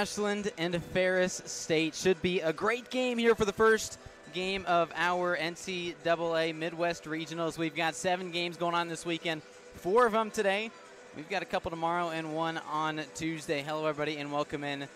Ashland and Ferris State. Should be a great game here for the first game of our NCAA Midwest Regionals. We've got 7 games going on this weekend, 4 of them today. We've got a couple tomorrow and 1 on Tuesday. Hello, everybody, and welcome in.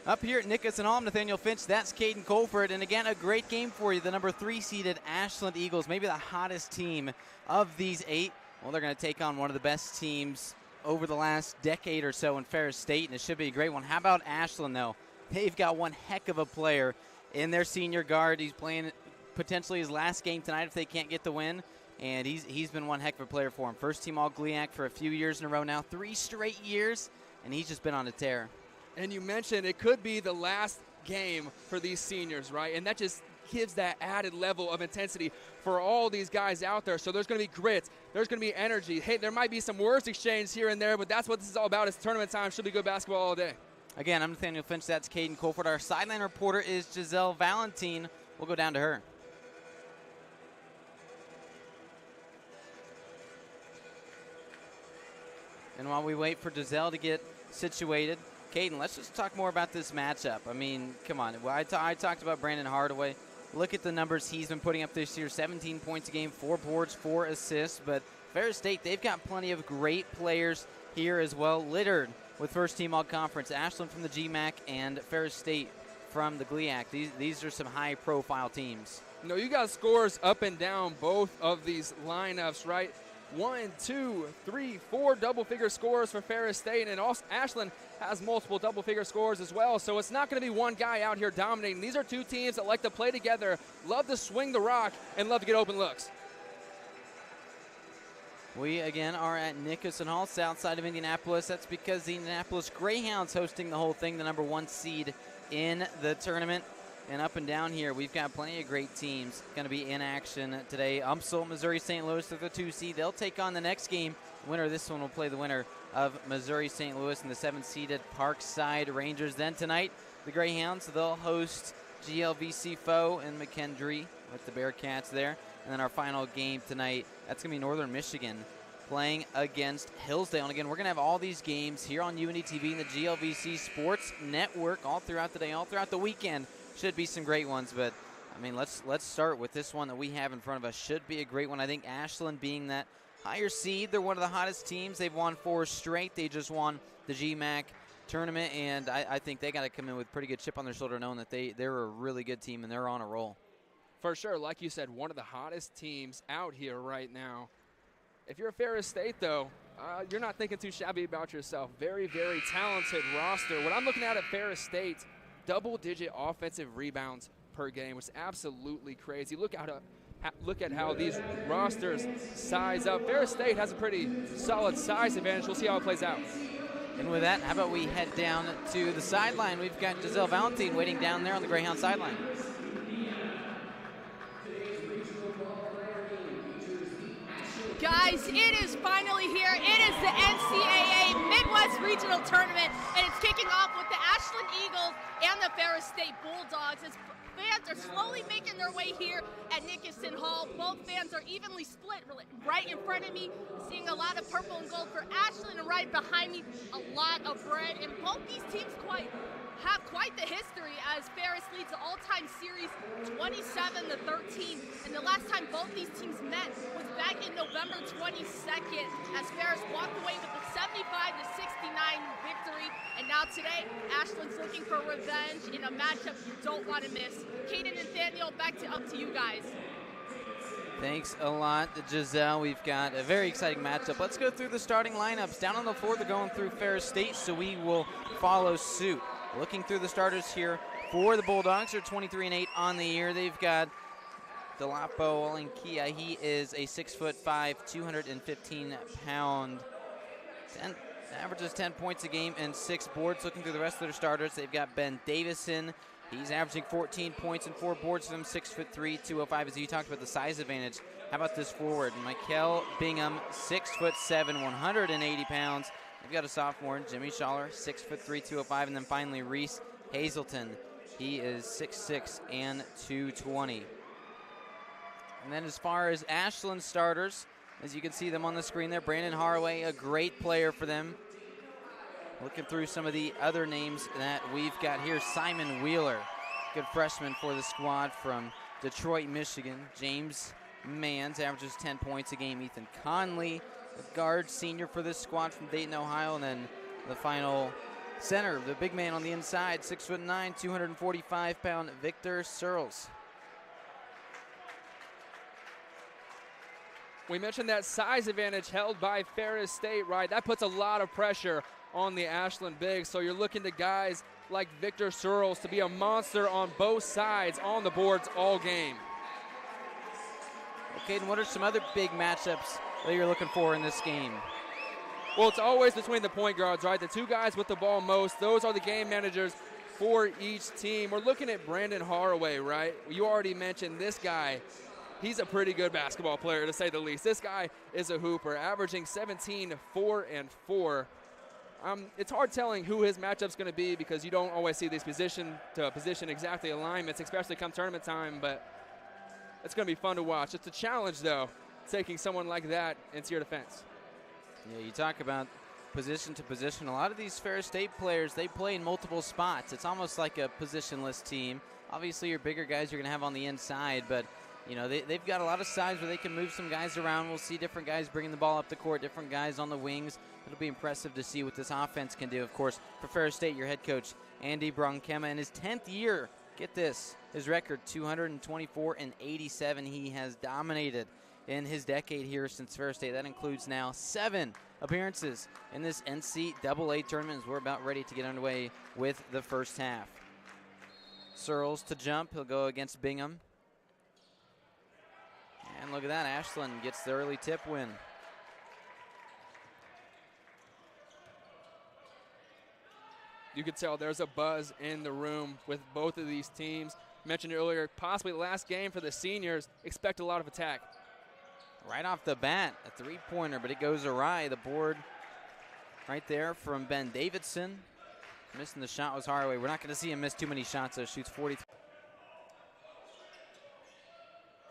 Up here at Nickerson Hall, I'm Nathaniel Finch. That's Caden Colford. And again, a great game for you. The number 3 seeded Ashland Eagles, maybe the hottest team of these 8. Well, they're going to take on one of the best teams over the last decade or so in Ferris State, and it should be a great one. How about Ashland, though? They've got one heck of a player in their senior guard. He's playing potentially his last game tonight if they can't get the win, and he's been one heck of a player for him. First team All-GLIAC for a few years in a row now, 3 straight years, and he's just been on a tear. And you mentioned it could be the last game for these seniors, right? And that just gives that added level of intensity for all these guys out there. So there's going to be grit. There's going to be energy. Hey, there might be some words exchanged here and there, but that's what this is all about. It's tournament time. Should be good basketball all day. Again, I'm Nathaniel Finch. That's Caden Colford. Our sideline reporter is Giselle Valentine. We'll go down to her. And while we wait for Giselle to get situated, Caden, let's just talk more about this matchup. I mean, come on. I talked about Brandon Hardaway. Look at the numbers he's been putting up this year. 17 points a game, 4 boards, 4 assists. But Ferris State, they've got plenty of great players here as well, littered with first-team all-conference. Ashland from the GMAC and Ferris State from the GLIAC. These are some high-profile teams. No, you got scores up and down both of these lineups, right? 1, 2, 3, 4 double-figure scores for Ferris State, and also Ashland has multiple double-figure scores as well. So it's not going to be one guy out here dominating. These are 2 teams that like to play together, love to swing the rock, and love to get open looks. We, again, are at Nickerson Hall, south side of Indianapolis. That's because the Indianapolis Greyhounds hosting the whole thing, the number 1 seed in the tournament. And up and down here, we've got plenty of great teams going to be in action today. UMSL, Missouri St. Louis, they're the 2 seed. They'll take on the next game. The winner of this one will play the winner of Missouri St. Louis and the 7th-seeded Parkside Rangers. Then tonight, the Greyhounds, they'll host GLVC foe in McKendree with the Bearcats there. And then our final game tonight, that's going to be Northern Michigan playing against Hillsdale. And again, we're going to have all these games here on Uindytv and the GLVC Sports Network all throughout the day, all throughout the weekend. Should be some great ones, but I mean, let's start with this one that we have in front of us. Should be a great one. I think Ashland being that higher seed, they're one of the hottest teams. They've won 4 straight. They just won the GMAC tournament, and I think they got to come in with pretty good chip on their shoulder, knowing that they're a really good team and they're on a roll. For sure, like you said, one of the hottest teams out here right now. If you're a Ferris State, though, you're not thinking too shabby about yourself. Very, very talented roster. What I'm looking at Ferris State, double-digit offensive rebounds per game, which is absolutely crazy. Look at how these rosters size up. Ferris State has a pretty solid size advantage. We'll see how it plays out. And with that, how about we head down to the sideline? We've got Giselle Valentine waiting down there on the Greyhound sideline. Guys, it is finally here. It is the NCAA Midwest Regional Tournament, and it's kicking off with the Ashland Eagles and the Ferris State Bulldogs. As fans are slowly making their way here at Nickerson Hall. Both fans are evenly split right in front of me. Seeing a lot of purple and gold for Ashland, and right behind me, a lot of red. And both these teams have quite the history, as Ferris leads the all-time series 27-13. And the last time both these teams met was back in November 22nd, as Ferris walked away with a 75-69 victory. And now today, Ashland's looking for revenge in a matchup you don't want to miss. Caden and Nathaniel, up to you guys. Thanks a lot, Giselle. We've got a very exciting matchup. Let's go through the starting lineups. Down on the floor, they're going through Ferris State, so we will follow suit. Looking through the starters here for the Bulldogs, they're 23-8 on the year. They've got Delapo Olenkia. He is a 6'5", 215-pound, averages 10 points a game and 6 boards. Looking through the rest of their starters, they've got Ben Davison. He's averaging 14 points and 4 boards for them, 6'3", 205. As you talked about the size advantage, how about this forward? Michael Bingham, 6'7", 180 pounds. They've got a sophomore, Jimmy Schaller, 6'3", 205. And then finally, Reese Hazelton. He is 6'6", and 220. And then as far as Ashland starters, as you can see them on the screen there, Brandon Haraway, a great player for them. Looking through some of the other names that we've got here. Simon Wheeler, good freshman for the squad from Detroit, Michigan. James Manns averages 10 points a game. Ethan Conley, the guard senior for this squad from Dayton, Ohio. And then the final center, the big man on the inside, 6'9", 245-pound Victor Searles. We mentioned that size advantage held by Ferris State, right? That puts a lot of pressure on the Ashland bigs. So you're looking to guys like Victor Searles to be a monster on both sides on the boards all game. Okay, and what are some other big matchups that you're looking for in this game? Well, it's always between the point guards, right? The two guys with the ball most, those are the game managers for each team. We're looking at Brandon Haraway, right? You already mentioned this guy. He's a pretty good basketball player, to say the least. This guy is a hooper, averaging 17, 4, and 4. It's hard telling who his matchup's going to be because you don't always see these position exactly alignments, especially come tournament time, but it's going to be fun to watch. It's a challenge, though, taking someone like that into your defense. Yeah, you talk about position to position. A lot of these Ferris State players, they play in multiple spots. It's almost like a positionless team. Obviously, your bigger guys you're going to have on the inside, but you know, they've got a lot of sides where they can move some guys around. We'll see different guys bringing the ball up the court, different guys on the wings. It'll be impressive to see what this offense can do. Of course, for Ferris State, your head coach, Andy Bronkema, in his 10th year, get this, his record, 224-87. He has dominated in his decade here since Ferris State. That includes now 7 appearances in this NCAA tournament as we're about ready to get underway with the first half. Searles to jump. He'll go against Bingham. And look at that, Ashland gets the early tip win. You could tell there's a buzz in the room with both of these teams. Mentioned earlier, possibly the last game for the seniors. Expect a lot of attack. Right off the bat, a three-pointer, but it goes awry. The board right there from Ben Davidson. Missing the shot was Haraway. We're not going to see him miss too many shots, though. Shoots 43.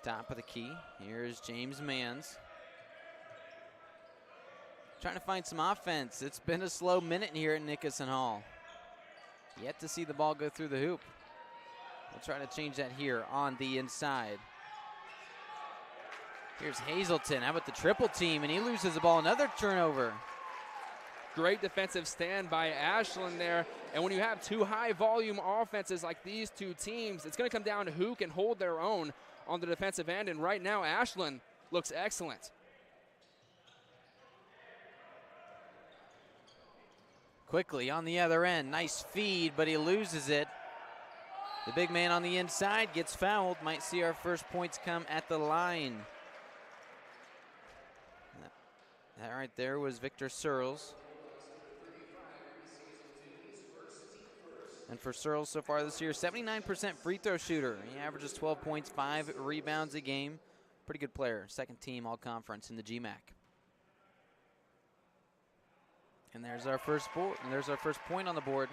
Top of the key. Here's James Manns. Trying to find some offense. It's been a slow minute here at Nickerson Hall. Yet to see the ball go through the hoop. We'll try to change that here on the inside. Here's Hazelton. How about the triple team? And he loses the ball. Another turnover. Great defensive stand by Ashland there. And when you have two high-volume offenses like these two teams, it's going to come down to who can hold their own on the defensive end. And right now, Ashland looks excellent. Quickly on the other end. Nice feed, but he loses it. The big man on the inside gets fouled. Might see our first points come at the line. That right there was Victor Searles. And for Searles so far this year, 79% free throw shooter. He averages 12 points, 5 rebounds a game. Pretty good player. Second team all-conference in the GMAC. And there's our first board. And there's our first point on the board.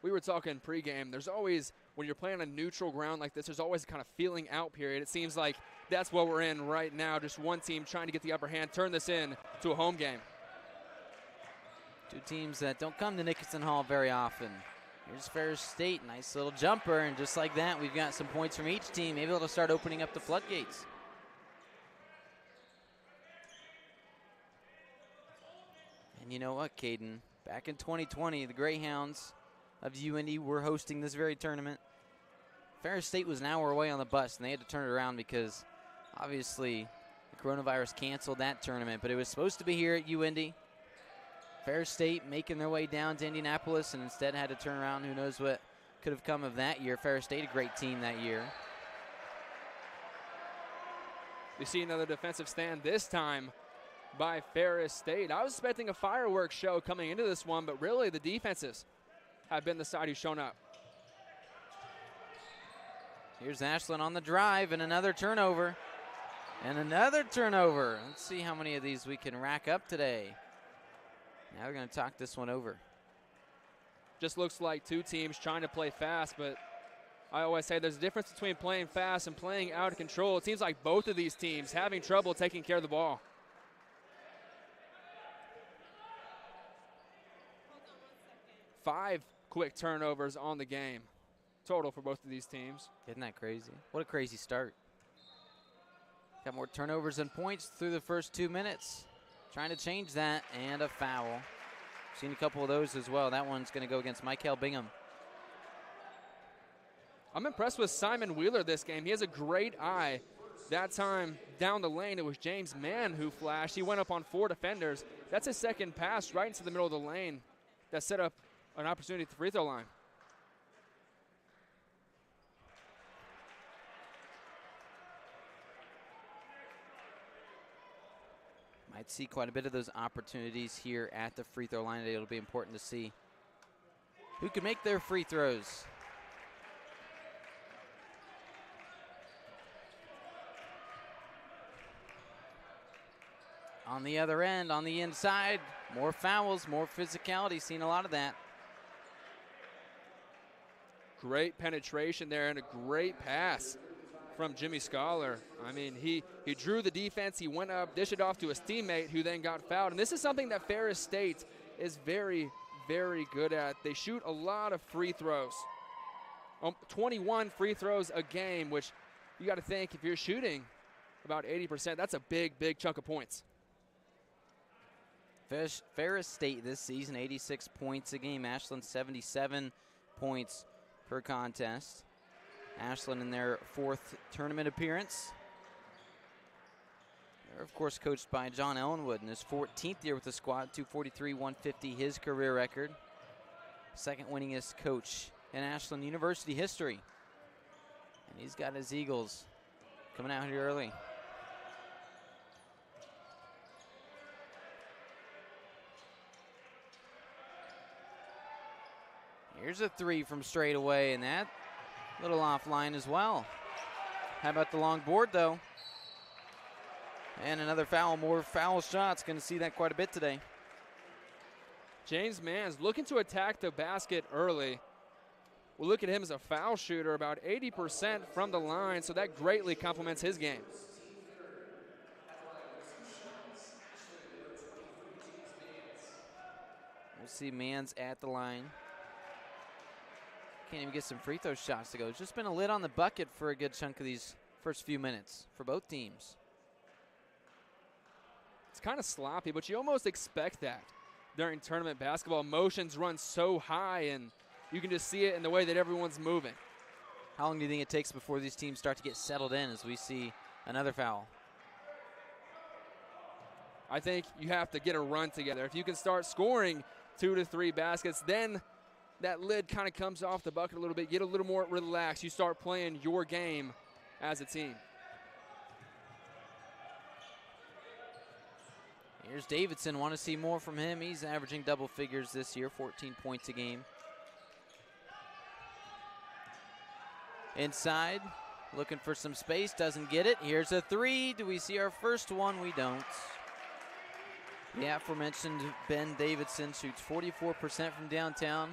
We were talking pregame. There's always, when you're playing a neutral ground like this, there's always a kind of feeling out period. It seems like that's what we're in right now. Just one team trying to get the upper hand, turn this in to a home game. Two teams that don't come to Nickerson Hall very often. Here's Ferris State, nice little jumper, and just like that, we've got some points from each team. Maybe it'll start opening up the floodgates. And you know what, Caden? Back in 2020, the Greyhounds of UIndy were hosting this very tournament. Ferris State was an hour away on the bus, and they had to turn it around because obviously the coronavirus canceled that tournament, but it was supposed to be here at UIndy. Ferris State making their way down to Indianapolis and instead had to turn around. Who knows what could have come of that year. Ferris State, a great team that year. We see another defensive stand this time by Ferris State. I was expecting a fireworks show coming into this one, but really the defenses have been the side who's shown up. Here's Ashland on the drive and another turnover. And another turnover. Let's see how many of these we can rack up today. Now we're going to talk this one over. Just looks like two teams trying to play fast, but I always say there's a difference between playing fast and playing out of control. It seems like both of these teams having trouble taking care of the ball. Five quick turnovers on the game total for both of these teams. Isn't that crazy? What a crazy start. Got more turnovers than points through the first 2 minutes. Trying to change that, and a foul. Seen a couple of those as well. That one's going to go against Michael Bingham. I'm impressed with Simon Wheeler this game. He has a great eye. That time down the lane, it was James Mann who flashed. He went up on 4 defenders. That's his second pass right into the middle of the lane that set up an opportunity at the free throw line. Might see quite a bit of those opportunities here at the free throw line. It'll be important to see who can make their free throws. On the other end, on the inside, more fouls, more physicality. Seen a lot of that. Great penetration there and a great pass from Jimmy Scholar. I mean, he drew the defense. He went up, dished it off to his teammate who then got fouled. And this is something that Ferris State is very, very good at. They shoot a lot of free throws. 21 free throws a game, which you got to think if you're shooting about 80%, that's a big, big chunk of points. Ferris State this season, 86 points a game. Ashland, 77 points per contest. Ashland in their 4th tournament appearance. They're, of course, coached by John Ellenwood in his 14th year with the squad, 243, 150, his career record. Second winningest coach in Ashland University history. And he's got his Eagles coming out here early. Here's a 3 from straight away, and that little offline as well. How about the long board, though? And another foul, more foul shots. Going to see that quite a bit today. James Mann's looking to attack the basket early. We'll look at him as a foul shooter, about 80% from the line, so that greatly complements his game. We'll see Mann's at the line. Can't even get some free throw shots to go. It's just been a lid on the bucket for a good chunk of these first few minutes for both teams. It's kind of sloppy, but you almost expect that during tournament basketball. Emotions run so high, and you can just see it in the way that everyone's moving. How long do you think it takes before these teams start to get settled in as we see another foul? I think you have to get a run together. If you can start scoring 2 to 3 baskets, then that lid kind of comes off the bucket a little bit. Get a little more relaxed. You start playing your game as a team. Here's Davidson. Want to see more from him. He's averaging double figures this year, 14 points a game. Inside, looking for some space, doesn't get it. Here's a 3. Do we see our first one? We don't. The aforementioned Ben Davidson shoots 44% from downtown,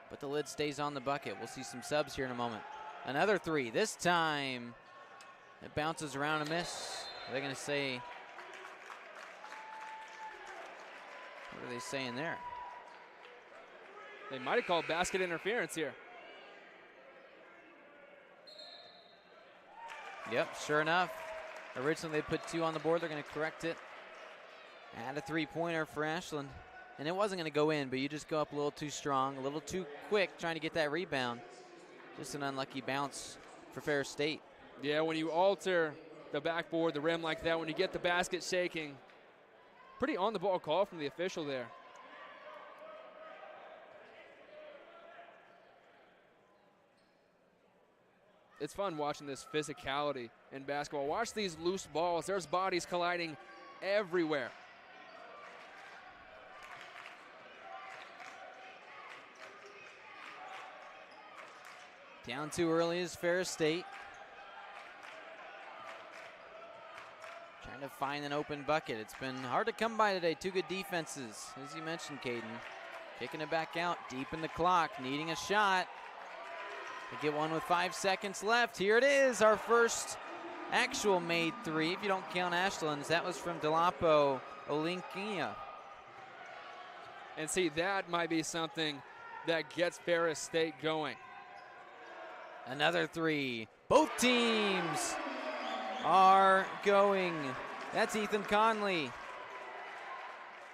but the lid stays on the bucket. We'll see some subs here in a moment. Another 3. This time, it bounces around a miss. What are they going to say? What are they saying there? They might have called basket interference here. Yep, sure enough. Originally they put 2 on the board. They're going to correct it. Add a 3-pointer for Ashland. And it wasn't going to go in, but you just go up a little too strong, a little too quick trying to get that rebound. Just an unlucky bounce for Ferris State. Yeah, when you alter the backboard, the rim like that, when you get the basket shaking, pretty on-the-ball call from the official there. It's fun watching this physicality in basketball. Watch these loose balls. There's bodies colliding everywhere. Down too early is Ferris State. Trying to find an open bucket. It's been hard to come by today. 2 good defenses, as you mentioned, Caden. Kicking it back out, deep in the clock, needing a shot. They get one with 5 seconds left. Here it is, our first actual made three, if you don't count Ashland's. That was from Delapo Olinkia. And see, that might be something that gets Ferris State going. Another three. Both teams are going. That's Ethan Conley.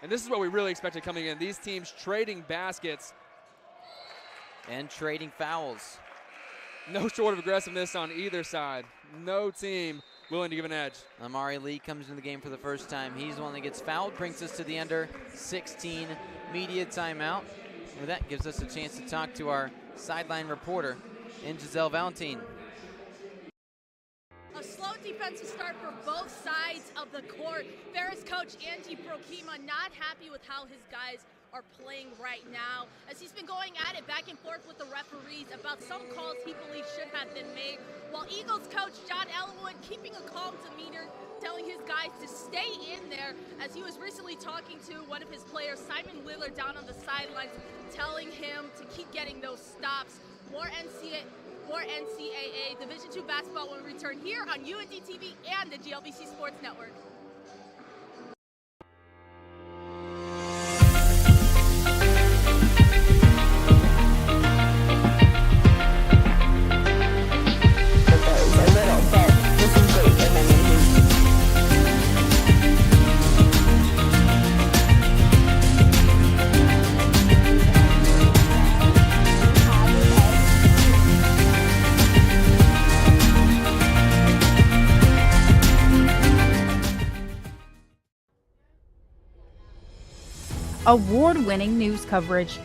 And this is what we really expected coming in. These teams trading baskets. And trading fouls. No short of aggressiveness on either side. No team willing to give an edge. Amari Lee comes into the game for the first time. He's the one that gets fouled, brings us to the under 16 media timeout. With that, gives us a chance to talk to our sideline reporter in Giselle Valentin. A slow defensive start for both sides of the court. Ferris coach Andy Brokima not happy with how his guys are playing right now, as he's been going at it back and forth with the referees about some calls he believes should have been made, while Eagles coach John Ellenwood keeping a calm demeanor, telling his guys to stay in there, as he was recently talking to one of his players, Simon Lillard, down on the sidelines, telling him to keep getting those stops. More NCAA Division II basketball when we return here on Uindytv and the GLBC Sports Network. Award-winning news coverage.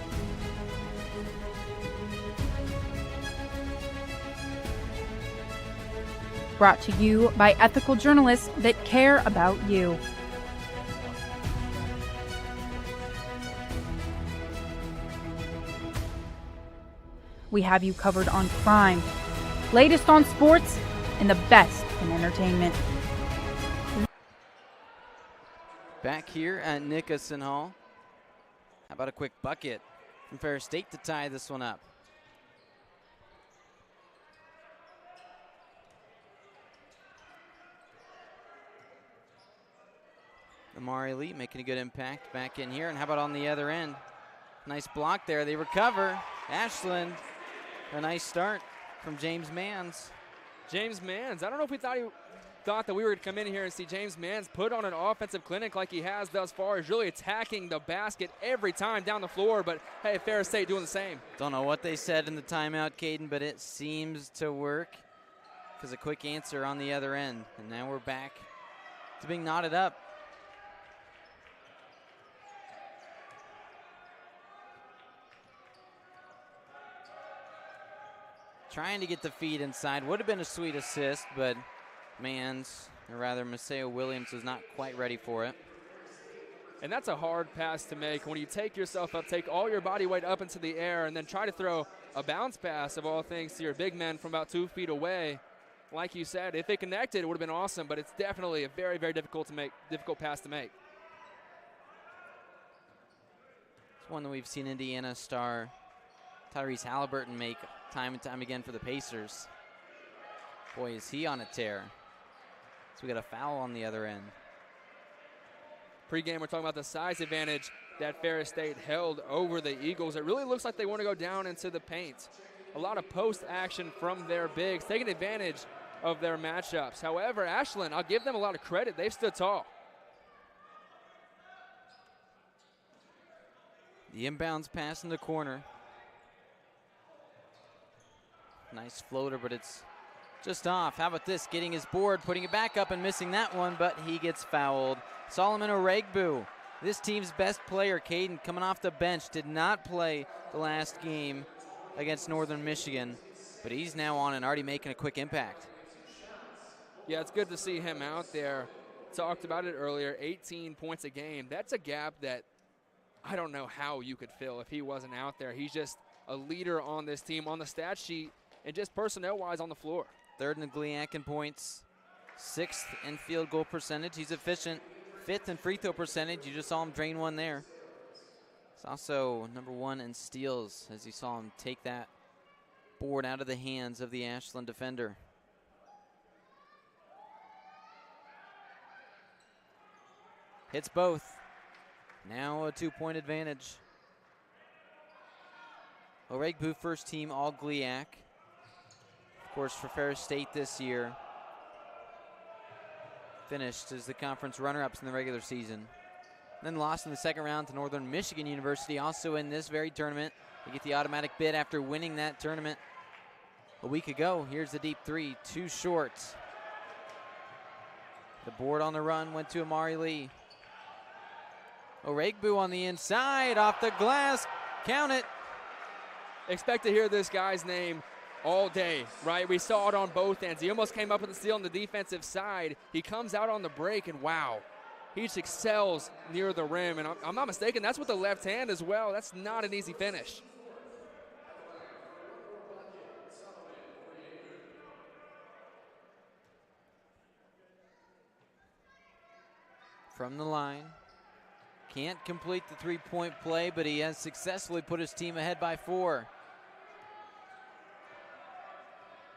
Brought to you by ethical journalists that care about you. We have you covered on crime, latest on sports, and the best in entertainment. Back here at Nickerson Hall. How about a quick bucket from Ferris State to tie this one up? Amari Lee making a good impact back in here. And how about on the other end? Nice block there. They recover. Ashland, a nice start from James Manns. James Manns, I don't know if we thought that we were going to come in here and see James Manns put on an offensive clinic like he has thus far. He's really attacking the basket every time down the floor, but hey, Ferris State doing the same. Don't know what they said in the timeout, Caden, but it seems to work, because a quick answer on the other end. And now we're back to being knotted up. Trying to get the feed inside. Would have been a sweet assist, but Manns, or rather Maceo Williams, is not quite ready for it. And that's a hard pass to make. When you take yourself up, take all your body weight up into the air, and then try to throw a bounce pass, of all things, to your big men from about 2 feet away. Like you said, if it connected, it would have been awesome, but it's definitely a very, very difficult pass to make. It's one that we've seen Indiana star Tyrese Halliburton make time and time again for the Pacers. Boy, is he on a tear. So we got a foul on the other end. Pre-game, we're talking about the size advantage that Ferris State held over the Eagles. It really looks like they want to go down into the paint. A lot of post action from their bigs, taking advantage of their matchups. However, Ashland, I'll give them a lot of credit. They've stood tall. The inbounds pass in the corner. Nice floater, but it's just off. How about this? Getting his board, putting it back up and missing that one, but he gets fouled. Solomon Oregbu, this team's best player, Caden, coming off the bench, did not play the last game against Northern Michigan, but he's now on and already making a quick impact. Yeah, it's good to see him out there. Talked about it earlier, 18 points a game. That's a gap that I don't know how you could fill if he wasn't out there. He's just a leader on this team, on the stat sheet, and just personnel-wise on the floor. Third in the GLIAC in points, 6th in field goal percentage. He's efficient. 5th in free throw percentage. You just saw him drain one there. He's also number 1 in steals, as you saw him take that board out of the hands of the Ashland defender. Hits both. Now a 2-point advantage. Oregbu first team all GLIAC. Of course, for Ferris State this year. Finished as the conference runner-ups in the regular season. Then lost in the second round to Northern Michigan University, also in this very tournament. They get the automatic bid after winning that tournament a week ago. Here's the deep three, too short. The board on the run went to Amari Lee. Oregbu on the inside, off the glass, count it. Expect to hear this guy's name all day, right? We saw it on both ends. He almost came up with the steal on the defensive side. He comes out on the break, and wow, he just excels near the rim. And I'm not mistaken, that's with the left hand as well. That's not an easy finish. From the line. Can't complete the three-point play, but he has successfully put his team ahead by 4.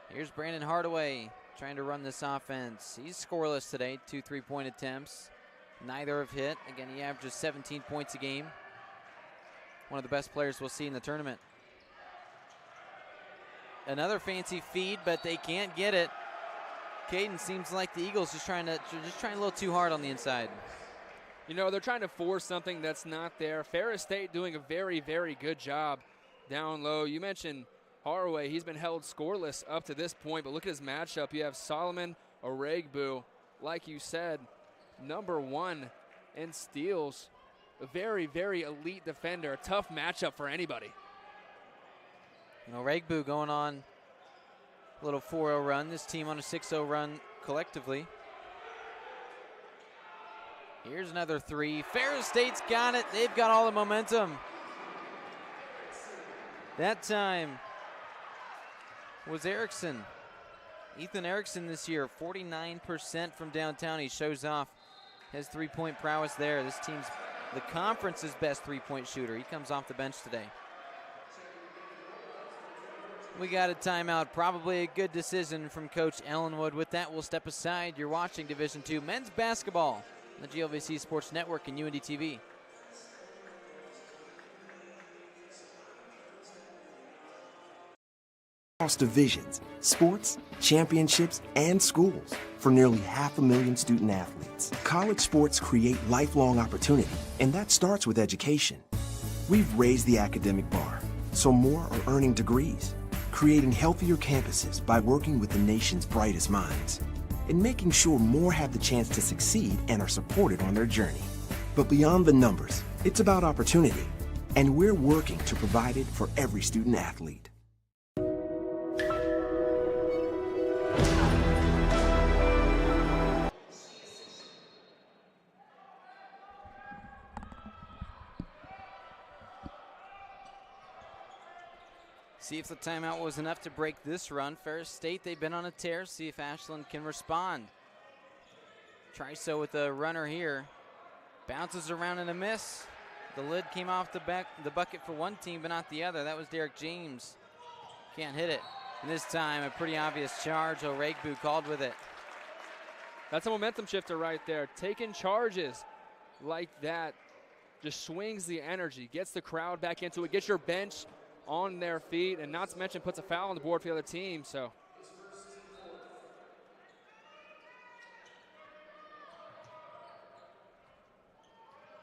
Here's Brandon Hardaway trying to run this offense. He's scoreless today, 2 3-point attempts. Neither have hit. Again, he averages 17 points a game. One of the best players we'll see in the tournament. Another fancy feed, but they can't get it. Caden, seems like the Eagles just trying a little too hard on the inside. You know, they're trying to force something that's not there. Ferris State doing a very, very good job down low. You mentioned Haraway. He's been held scoreless up to this point, but look at his matchup. You have Solomon Oregbu, like you said, #1 in steals. A very, very elite defender. A tough matchup for anybody. Oregbu going on a little 4-0 run. This team on a 6-0 run collectively. Here's another 3. Ferris State's got it. They've got all the momentum. That time was Erickson. Ethan Erickson this year, 49% from downtown. He shows off his three-point prowess there. This team's the conference's best three-point shooter. He comes off the bench today. We got a timeout. Probably a good decision from Coach Ellenwood. With that, we'll step aside. You're watching Division II men's basketball on the GLVC Sports Network and Uindytv. Across divisions, sports, championships, and schools for nearly 500,000 student athletes. College sports create lifelong opportunity, and that starts with education. We've raised the academic bar, so more are earning degrees, creating healthier campuses by working with the nation's brightest minds, and making sure more have the chance to succeed and are supported on their journey. But beyond the numbers, it's about opportunity, and we're working to provide it for every student athlete. See if the timeout was enough to break this run. Ferris State, they've been on a tear. See if Ashland can respond. Try so with the runner here. Bounces around and a miss. The lid came off the bucket for one team, but not the other. That was Derek James. Can't hit it. And this time, a pretty obvious charge. Oregbu called with it. That's a momentum shifter right there. Taking charges like that just swings the energy, gets the crowd back into it, gets your bench on their feet, and not to mention puts a foul on the board for the other team. So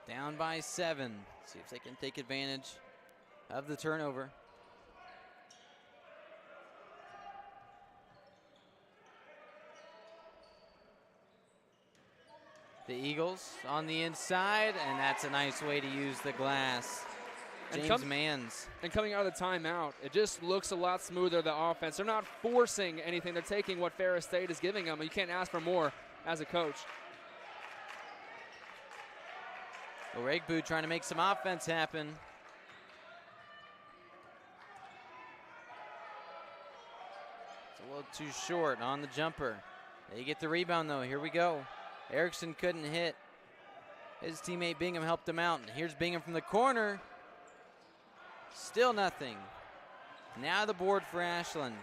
down by 7. See if they can take advantage of the turnover. The Eagles on the inside, and that's a nice way to use the glass. James Manns. And coming out of the timeout, it just looks a lot smoother, the offense. They're not forcing anything. They're taking what Ferris State is giving them. You can't ask for more as a coach. Oregbu trying to make some offense happen. It's a little too short on the jumper. They get the rebound, though. Here we go. Erickson couldn't hit. His teammate Bingham helped him out. And here's Bingham from the corner. Still nothing. Now the board for Ashland.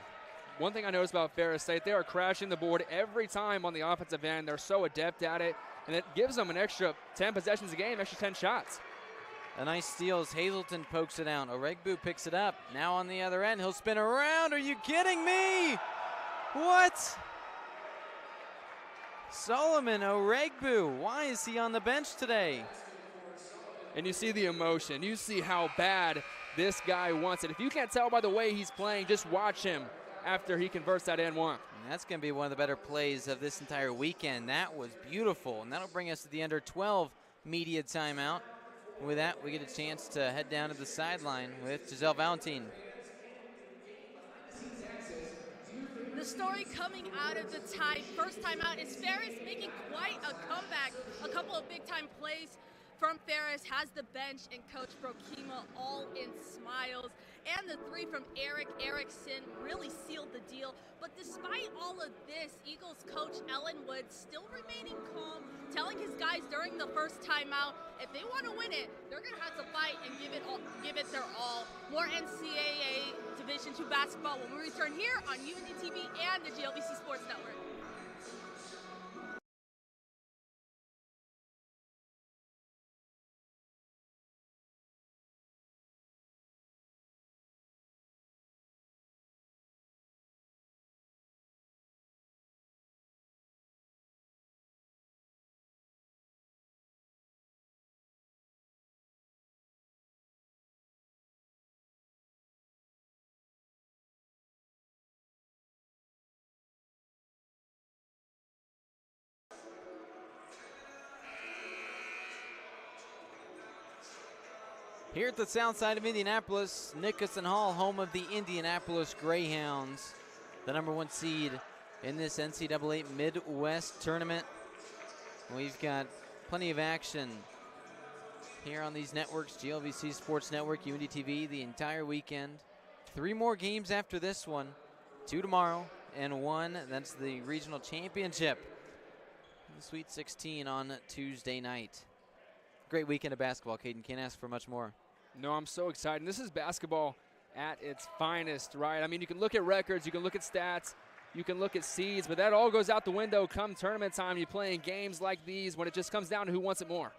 One thing I noticed about Ferris State, they are crashing the board every time on the offensive end. They're so adept at it, and it gives them an extra 10 possessions a game, extra 10 shots. A nice steal as Hazelton pokes it out. Oregbu picks it up. Now on the other end, he'll spin around. Are you kidding me? What? Solomon Oregbu, why is he on the bench today? And you see the emotion. You see how bad this guy wants it. If you can't tell by the way he's playing, just watch him after he converts that N1. And that's going to be one of the better plays of this entire weekend. That was beautiful, and that'll bring us to the under 12 media timeout. With that, we get a chance to head down to the sideline with Giselle Valentin. The story coming out of the first time out is Ferris making quite a comeback. A couple of big-time plays from Ferris, has the bench and Coach Brokima all in smiles. And the three from Eric Erickson really sealed the deal. But despite all of this, Eagles coach Ellen Wood still remaining calm, telling his guys during the first timeout, if they want to win it, they're going to have to fight and give it their all. More NCAA Division II basketball when we return here on Uindytv and the GLBC Sports Network. Here at the south side of Indianapolis, Nickerson Hall, home of the Indianapolis Greyhounds, the #1 seed in this NCAA Midwest tournament. We've got plenty of action here on these networks, GLBC Sports Network, Uindytv, the entire weekend. 3 more games after this one, 2 tomorrow and 1, that's the regional championship. The Sweet 16 on Tuesday night. Great weekend of basketball, Caden. Can't ask for much more. No, I'm so excited. This is basketball at its finest, right? I mean, you can look at records, you can look at stats, you can look at seeds, but that all goes out the window come tournament time. You're playing games like these when it just comes down to who wants it more.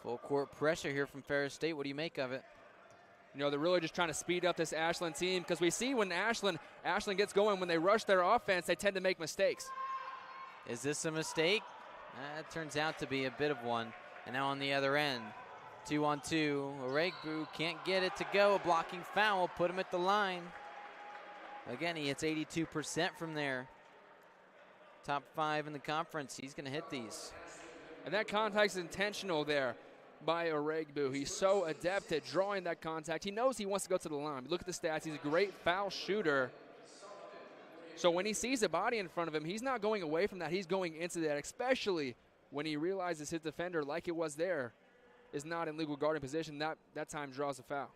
Full court pressure here from Ferris State. What do you make of it? You know, they're really just trying to speed up this Ashland team because we see when Ashland gets going, when they rush their offense, they tend to make mistakes. Is this a mistake? It turns out to be a bit of one. And now on the other end, 2-on-2. Oregbu can't get it to go. A blocking foul, put him at the line. Again, he hits 82% from there. Top 5 in the conference. He's going to hit these. And that contact is intentional there by Oregbu. He's so adept at drawing that contact. He knows he wants to go to the line. Look at the stats. He's a great foul shooter. So when he sees a body in front of him, he's not going away from that. He's going into that, especially when he realizes his defender, like it was there, is not in legal guarding position. That time draws a foul.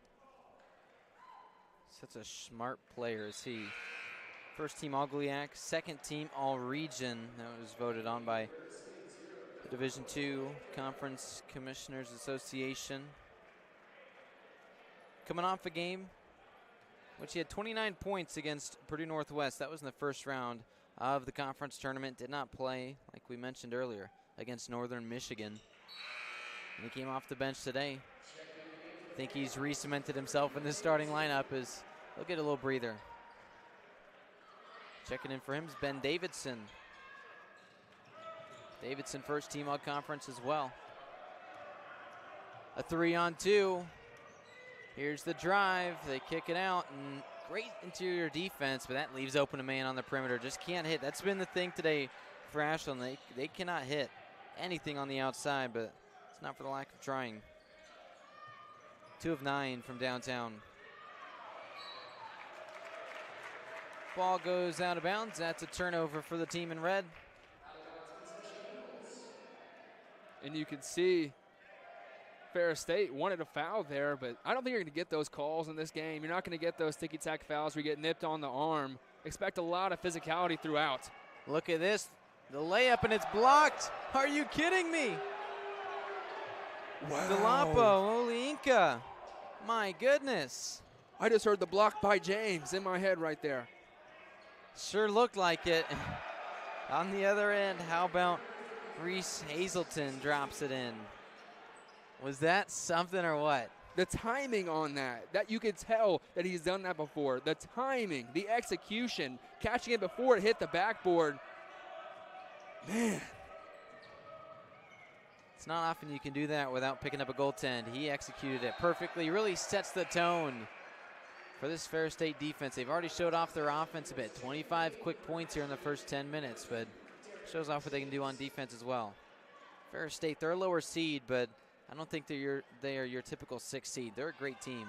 Such a smart player is he. First team All-GLIAC, second team All-Region. That was voted on by the Division II Conference Commissioners Association. Coming off a game which he had 29 points against Purdue Northwest. That was in the first round of the conference tournament. Did not play, like we mentioned earlier, against Northern Michigan. And he came off the bench today. I think he's re-cemented himself in the starting lineup as he'll get a little breather. Checking in for him is Ben Davidson. Davidson first team all conference as well. A 3-on-2. Here's the drive. They kick it out, and great interior defense, but that leaves open a man on the perimeter. Just can't hit. That's been the thing today for Ashland. They cannot hit anything on the outside, but it's not for the lack of trying. 2 of 9 from downtown. Ball goes out of bounds. That's a turnover for the team in red. And you can see Ferris State wanted a foul there, but I don't think you're going to get those calls in this game. You're not going to get those ticky-tack fouls where you get nipped on the arm. Expect a lot of physicality throughout. Look at this. The layup, and it's blocked. Are you kidding me? Wow. Delapo, Oliinka. My goodness. I just heard the block by James in my head right there. Sure looked like it. On the other end, how about Reese Hazelton drops it in? Was that something or what? The timing on that you could tell that he's done that before. The timing, the execution, catching it before it hit the backboard. Man. It's not often you can do that without picking up a goaltend. He executed it perfectly, really sets the tone for this Ferris State defense. They've already showed off their offense a bit. 25 quick points here in the first 10 minutes, but shows off what they can do on defense as well. Ferris State, they're a lower seed, but I don't think they are your typical 6th seed. They're a great team.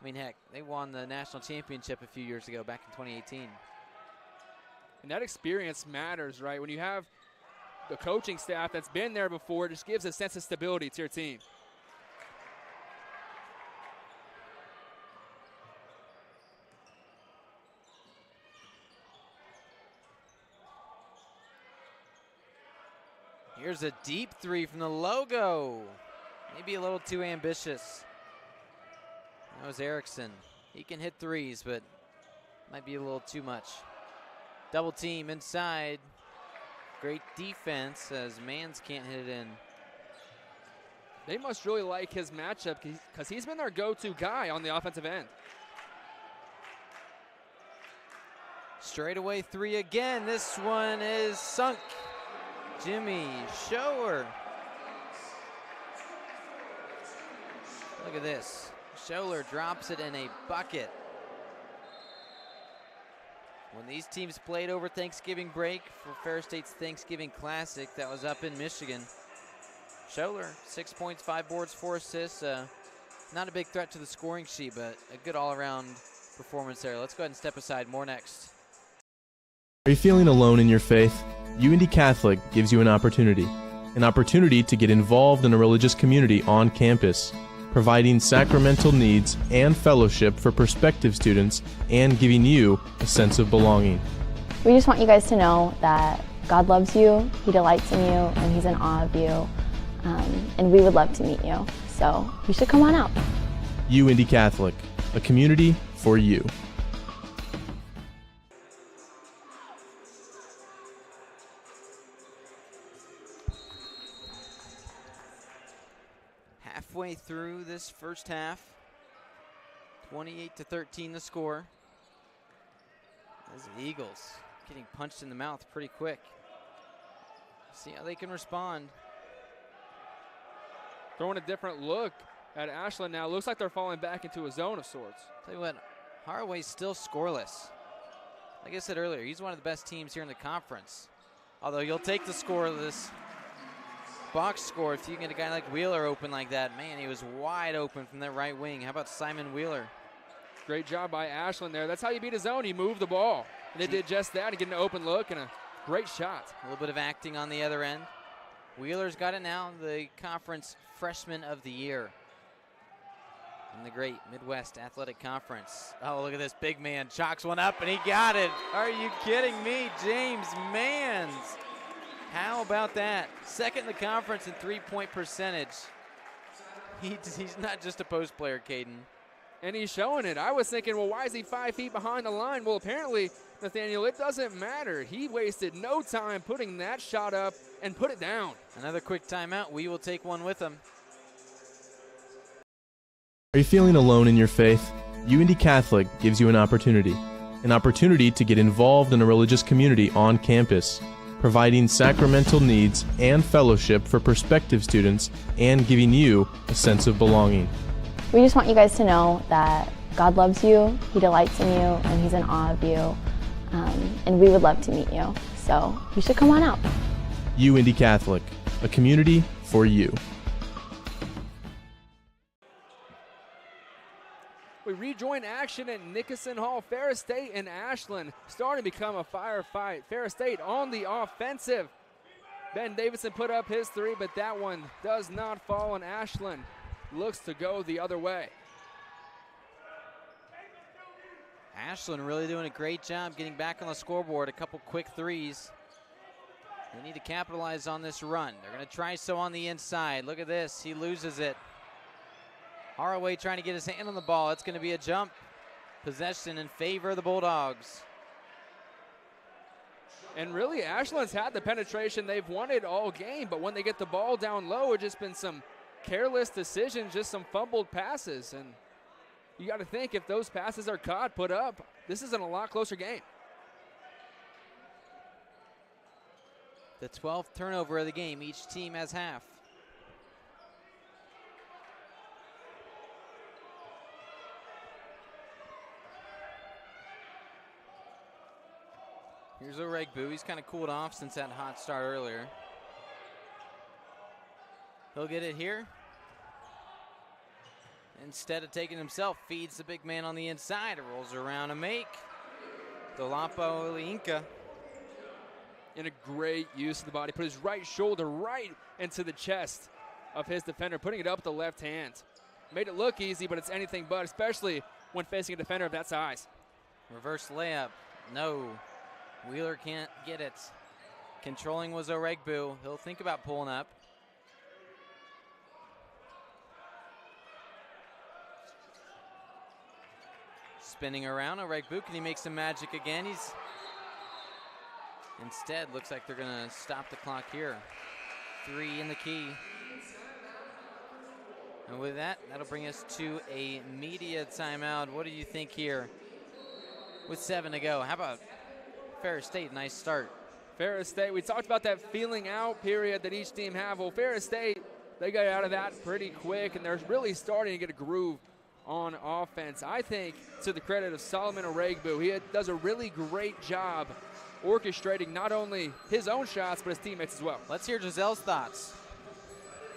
I mean, heck, they won the national championship a few years ago, back in 2018. And that experience matters, right? When you have the coaching staff that's been there before, it just gives a sense of stability to your team. Here's a deep three from the logo. Maybe a little too ambitious. That was Erickson. He can hit threes, but might be a little too much. Double team inside. Great defense as Mans can't hit it in. They must really like his matchup because he's been their go-to guy on the offensive end. Straightaway three again. This one is sunk. Jimmy Scholler. Look at this. Scholler drops it in a bucket. When these teams played over Thanksgiving break for Ferris State's Thanksgiving Classic that was up in Michigan, Scholler, 6 points, 5 boards, 4 assists. Not a big threat to the scoring sheet, but a good all-around performance there. Let's go ahead and step aside. More next. Are you feeling alone in your faith? Uindy Catholic gives you an opportunity to get involved in a religious community on campus, providing sacramental needs and fellowship for prospective students and giving you a sense of belonging. We just want you guys to know that God loves you, He delights in you, and He's in awe of you, and we would love to meet you. So you should come on out. Uindy Catholic, a community for you. Halfway through this first half, 28-13 the score. As the Eagles getting punched in the mouth pretty quick. See how they can respond. Throwing a different look at Ashland now. Looks like they're falling back into a zone of sorts. Tell you what, Haraway's still scoreless. Like I said earlier, he's one of the best teams here in the conference. Although you'll take the scoreless box score if you can get a guy like Wheeler open like that. Man, he was wide open from that right wing. How about Simon Wheeler? Great job by Ashland there. That's how you beat a zone. You move the ball. And they did just that and get an open look and a great shot. A little bit of acting on the other end. Wheeler's got it now, the conference freshman of the year in the great Midwest Athletic Conference. Oh, look at this big man. Chalks one up and he got it. Are you kidding me? James Mans. How about that? Second in the conference in three-point percentage. He's not just a post player, Caden. And he's showing it. I was thinking, well, why is he 5 feet behind the line? Well, apparently, Nathaniel, it doesn't matter. He wasted no time putting that shot up and put it down. Another quick timeout. We will take one with him. Are you feeling alone in your faith? Uindy Catholic gives you an opportunity to get involved in a religious community on campus, providing sacramental needs and fellowship for prospective students and giving you a sense of belonging. We just want you guys to know that God loves you, He delights in you, and He's in awe of you, and we would love to meet you. So you should come on out. Uindy Catholic, a community for you. We rejoin action at Nickerson Hall. Ferris State and Ashland starting to become a firefight. Ferris State on the offensive. Ben Davidson put up his three, but that one does not fall, and Ashland looks to go the other way. Ashland really doing a great job getting back on the scoreboard. A couple quick threes. They need to capitalize on this run. They're going to try so on the inside. Look at this. He loses it. Haraway trying to get his hand on the ball. It's going to be a jump. Possession in favor of the Bulldogs. And really, Ashland's had the penetration they've wanted all game, but when they get the ball down low, it's just been some careless decisions, just some fumbled passes. And you got to think, if those passes are caught, put up, this is a lot closer game. The 12th turnover of the game. Each team has half. Here's Oregbu. He's kind of cooled off since that hot start earlier. He'll get it here. Instead of taking himself, feeds the big man on the inside. Rolls around to make. Dolapo Inca. In a great use of the body. Put his right shoulder right into the chest of his defender, putting it up with the left hand. Made it look easy, but it's anything but, especially when facing a defender of that size. Reverse layup. No. Wheeler can't get it. Controlling was Oregbu. He'll think about pulling up. Spinning around, Oregbu, can he make some magic again? Instead, looks like they're gonna stop the clock here. 3 in the key. And with that, that'll bring us to a media timeout. What do you think here with 7 to go? How about Ferris State? Nice start. Ferris State, we talked about that feeling out period that each team have. Well, Ferris State, they got out of that pretty quick, and they're really starting to get a groove on offense. I think to the credit of Solomon Oregbu, he does a really great job orchestrating not only his own shots, but his teammates as well. Let's hear Giselle's thoughts.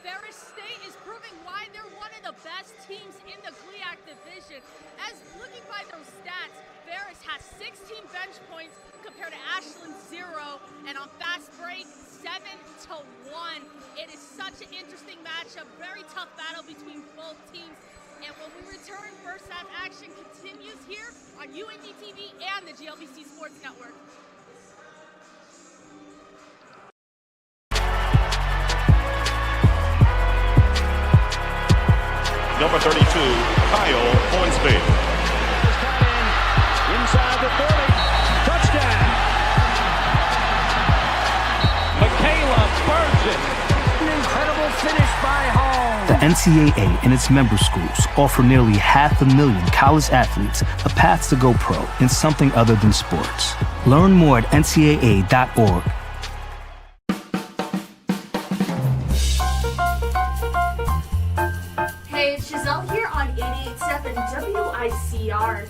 Ferris State is proving why they're one of the best teams in the GLIAC division. As looking by those stats, Ferris has 16 bench points compared to Ashland 0, and on fast break, 7-1. It is such an interesting matchup, very tough battle between both teams. And when we return, first half action continues here on Uindytv and the GLBC Sports Network. Number 32, Kyle Hornsby. Inside the 30, touchdown. Michaela burns it. An incredible finish by Hall. The NCAA and its member schools offer nearly 500,000 college athletes a path to go pro in something other than sports. Learn more at ncaa.org. Hey, it's Giselle here on 88.7 WICR.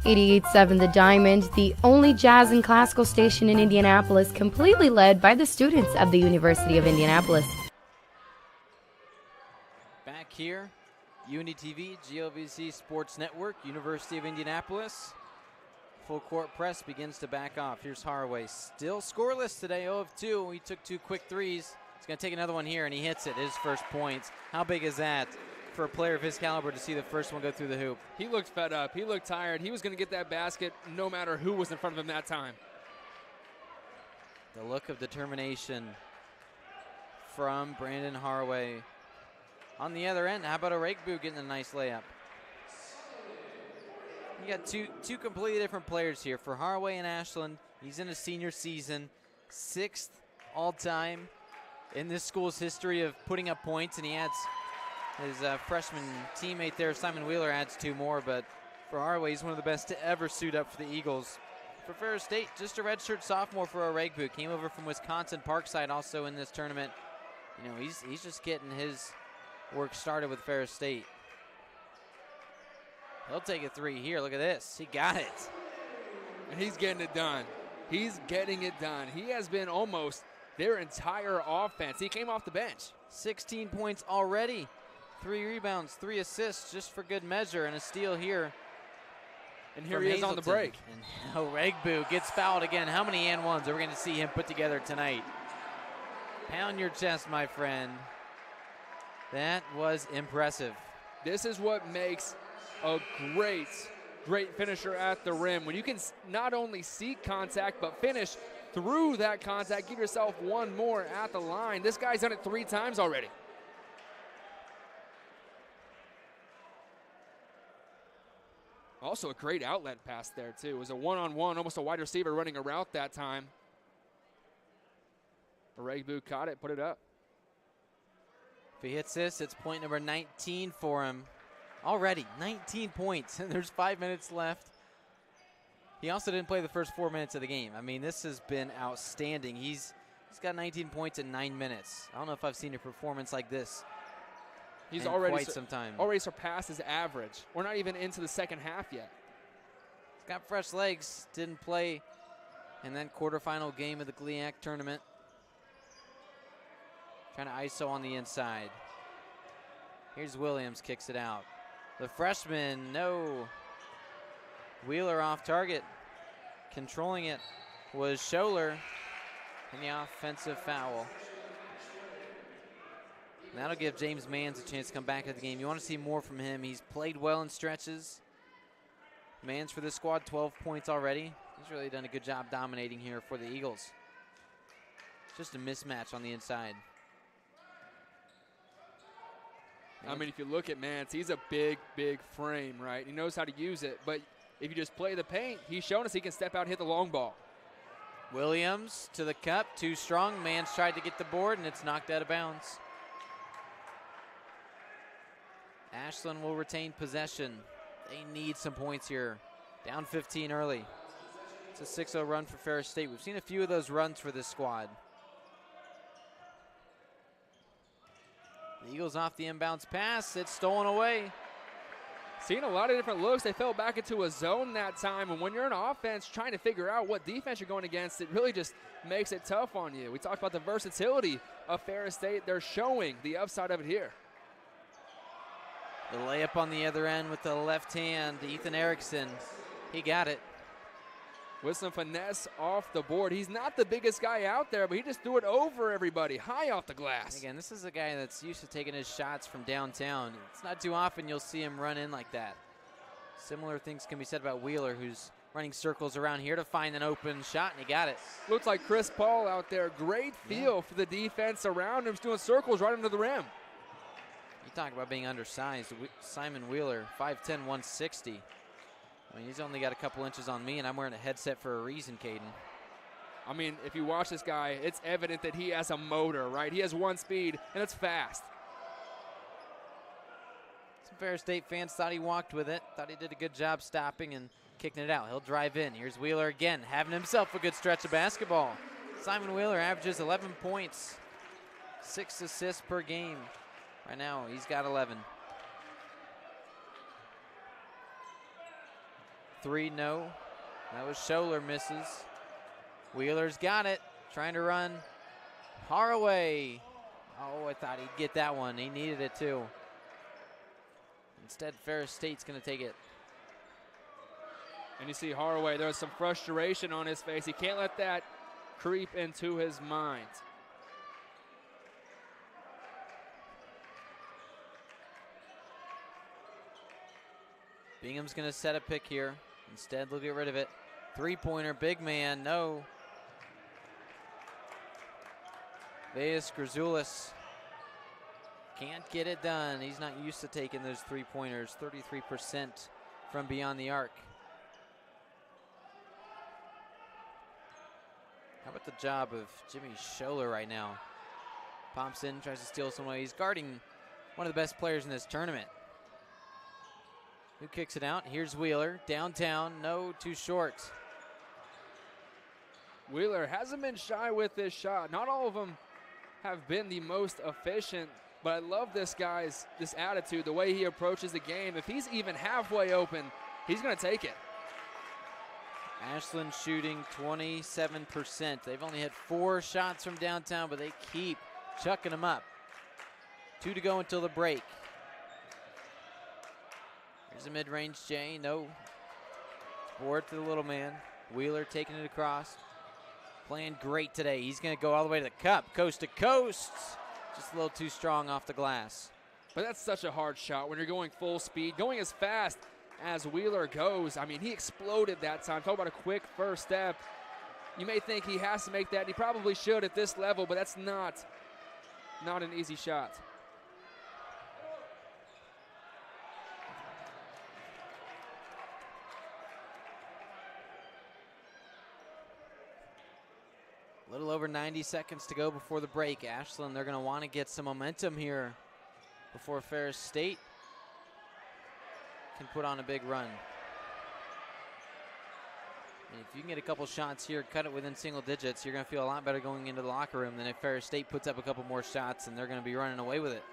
88.7 The Diamond, the only jazz and classical station in Indianapolis, completely led by the students of the University of Indianapolis. Back here, Uindytv, GLBC Sports Network, University of Indianapolis. Full court press begins to back off. Here's Haraway, still scoreless today, 0 of 2. He took 2 quick threes. He's going to take another one here, and he hits it, his first points. How big is that for a player of his caliber to see the first one go through the hoop? He looked fed up. He looked tired. He was going to get that basket no matter who was in front of him that time. The look of determination from Brandon Haraway. On the other end, how about Oregbu getting a nice layup? You got two completely different players here. For Haraway and Ashland, he's in his senior season, 6th all-time in this school's history of putting up points, and he adds his freshman teammate there, Simon Wheeler, adds 2 more, but for Haraway, he's one of the best to ever suit up for the Eagles. For Ferris State, just a redshirt sophomore for Oregbu. Came over from Wisconsin Parkside also in this tournament. You know, he's just getting his work started with Ferris State. He'll take a 3 here. Look at this. He got it. And he's getting it done. He's getting it done. He has been almost their entire offense. He came off the bench. 16 points already. 3 rebounds, 3 assists just for good measure, and a steal here. And here he is on the break. And Oregbu gets fouled again. How many and ones are we going to see him put together tonight? Pound your chest, my friend. That was impressive. This is what makes a great finisher at the rim. When you can not only seek contact, but finish through that contact, give yourself one more at the line. This guy's done it 3 times already. Also a great outlet pass there, too. It was a one-on-one, almost a wide receiver running a route that time. Regbu caught it, put it up. If he hits this, it's point number 19 for him. Already, 19 points, and there's 5 minutes left. He also didn't play the first 4 minutes of the game. I mean, this has been outstanding. He's got 19 points in 9 minutes. I don't know if I've seen a performance like this. He's quite some time. Already surpassed his average. We're not even into the second half yet. He's got fresh legs. Didn't play in that quarterfinal game of the GLIAC tournament. Trying to ISO on the inside. Here's Williams, kicks it out. The freshman, no. Wheeler off target. Controlling it was Scholler, and the offensive foul. And that'll give James Manns a chance to come back at the game. You want to see more from him. He's played well in stretches. Manns for this squad, 12 points already. He's really done a good job dominating here for the Eagles. Just a mismatch on the inside. I mean, if you look at Manns, he's a big, big frame, right? He knows how to use it, but if you just play the paint, he's shown us he can step out and hit the long ball. Williams to the cup, too strong. Manns tried to get the board, and it's knocked out of bounds. Ashland will retain possession. They need some points here. Down 15 early. It's a 6-0 run for Ferris State. We've seen a few of those runs for this squad. The Eagles off the inbounds pass. It's stolen away. Seeing a lot of different looks. They fell back into a zone that time, and when you're in offense trying to figure out what defense you're going against, it really just makes it tough on you. We talked about the versatility of Ferris State. They're showing the upside of it here. The layup on the other end with the left hand. Ethan Erickson, he got it. With some finesse off the board. He's not the biggest guy out there, but he just threw it over everybody, high off the glass. Again, this is a guy that's used to taking his shots from downtown. It's not too often you'll see him run in like that. Similar things can be said about Wheeler, who's running circles around here to find an open shot, and he got it. Looks like Chris Paul out there. Great feel for the defense around him. He's doing circles right under the rim. You talk about being undersized. Simon Wheeler, 5'10", 160. I mean, he's only got a couple inches on me, and I'm wearing a headset for a reason, Caden. I mean, if you watch this guy, it's evident that he has a motor, right? He has one speed, and it's fast. Some Ferris State fans thought he walked with it, thought he did a good job stopping and kicking it out. He'll drive in. Here's Wheeler again, having himself a good stretch of basketball. Simon Wheeler averages 11 points, 6 assists per game. Right now, he's got 11. 3, no. That was Scholler, misses. Wheeler's got it, trying to run. Haraway. Oh, I thought he'd get that one. He needed it too. Instead, Ferris State's going to take it. And you see Haraway, there's some frustration on his face. He can't let that creep into his mind. Bingham's going to set a pick here. Instead, they'll get rid of it. Three-pointer, big man, no. Veas Grzoulis can't get it done. He's not used to taking those three-pointers. 33% from beyond the arc. How about the job of Jimmy Scholler right now? Pomps in, tries to steal some away. He's guarding one of the best players in this tournament. Who kicks it out? Here's Wheeler, downtown, no, too short. Wheeler hasn't been shy with this shot. Not all of them have been the most efficient, but I love this guy's attitude, the way he approaches the game. If he's even halfway open, he's going to take it. Ashland shooting 27%. They've only had 4 shots from downtown, but they keep chucking them up. 2 to go until the break. Here's a mid-range J, no. Board to the little man. Wheeler taking it across. Playing great today. He's going to go all the way to the cup, coast to coast. Just a little too strong off the glass. But that's such a hard shot when you're going full speed, going as fast as Wheeler goes. I mean, he exploded that time. Talk about a quick first step. You may think he has to make that, and he probably should at this level, but that's not an easy shot. A little over 90 seconds to go before the break. Ashland, they're going to want to get some momentum here before Ferris State can put on a big run. And if you can get a couple shots here, cut it within single digits, you're going to feel a lot better going into the locker room than if Ferris State puts up a couple more shots and they're going to be running away with it.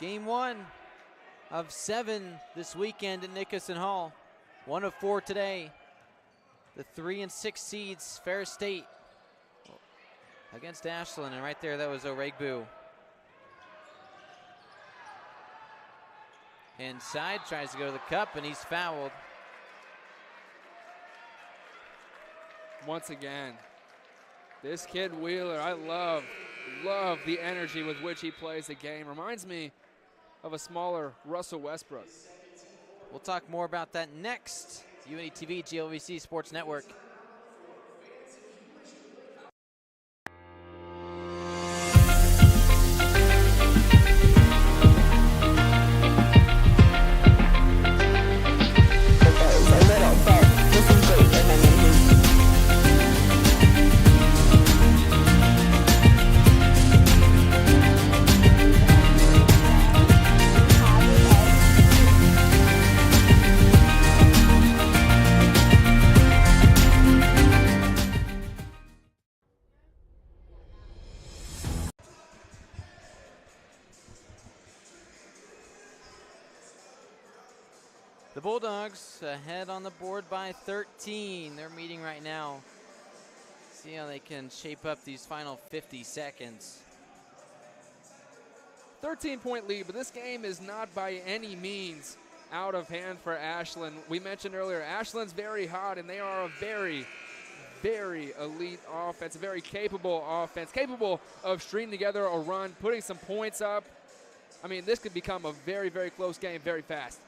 Game 1 of 7 this weekend at Nickerson Hall. 1 of 4 today. The 3 and 6 seeds, Ferris State against Ashland, and right there that was Oregbu. Inside, tries to go to the cup, and he's fouled. Once again, this kid Wheeler, I love the energy with which he plays the game. Reminds me of a smaller Russell Westbrook. We'll talk more about that next. Uindytv, GLVC Sports Network. The Bulldogs ahead on the board by 13. They're meeting right now. See how they can shape up these final 50 seconds. 13-point lead, but this game is not by any means out of hand for Ashland. We mentioned earlier, Ashland's very hot, and they are a very, very elite offense, a very capable offense, capable of stringing together a run, putting some points up. I mean, this could become a very, very close game very fast.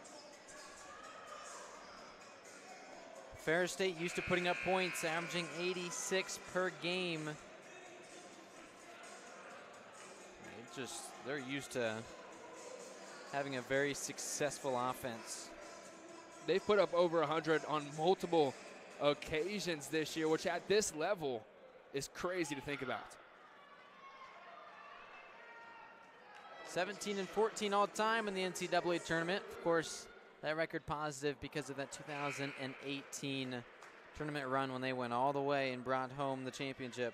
Ferris State used to putting up points, averaging 86 per game. They're used to having a very successful offense. They've put up over 100 on multiple occasions this year, which at this level is crazy to think about. 17 and 14 all time in the NCAA tournament. Of course, that record positive because of that 2018 tournament run when they went all the way and brought home the championship.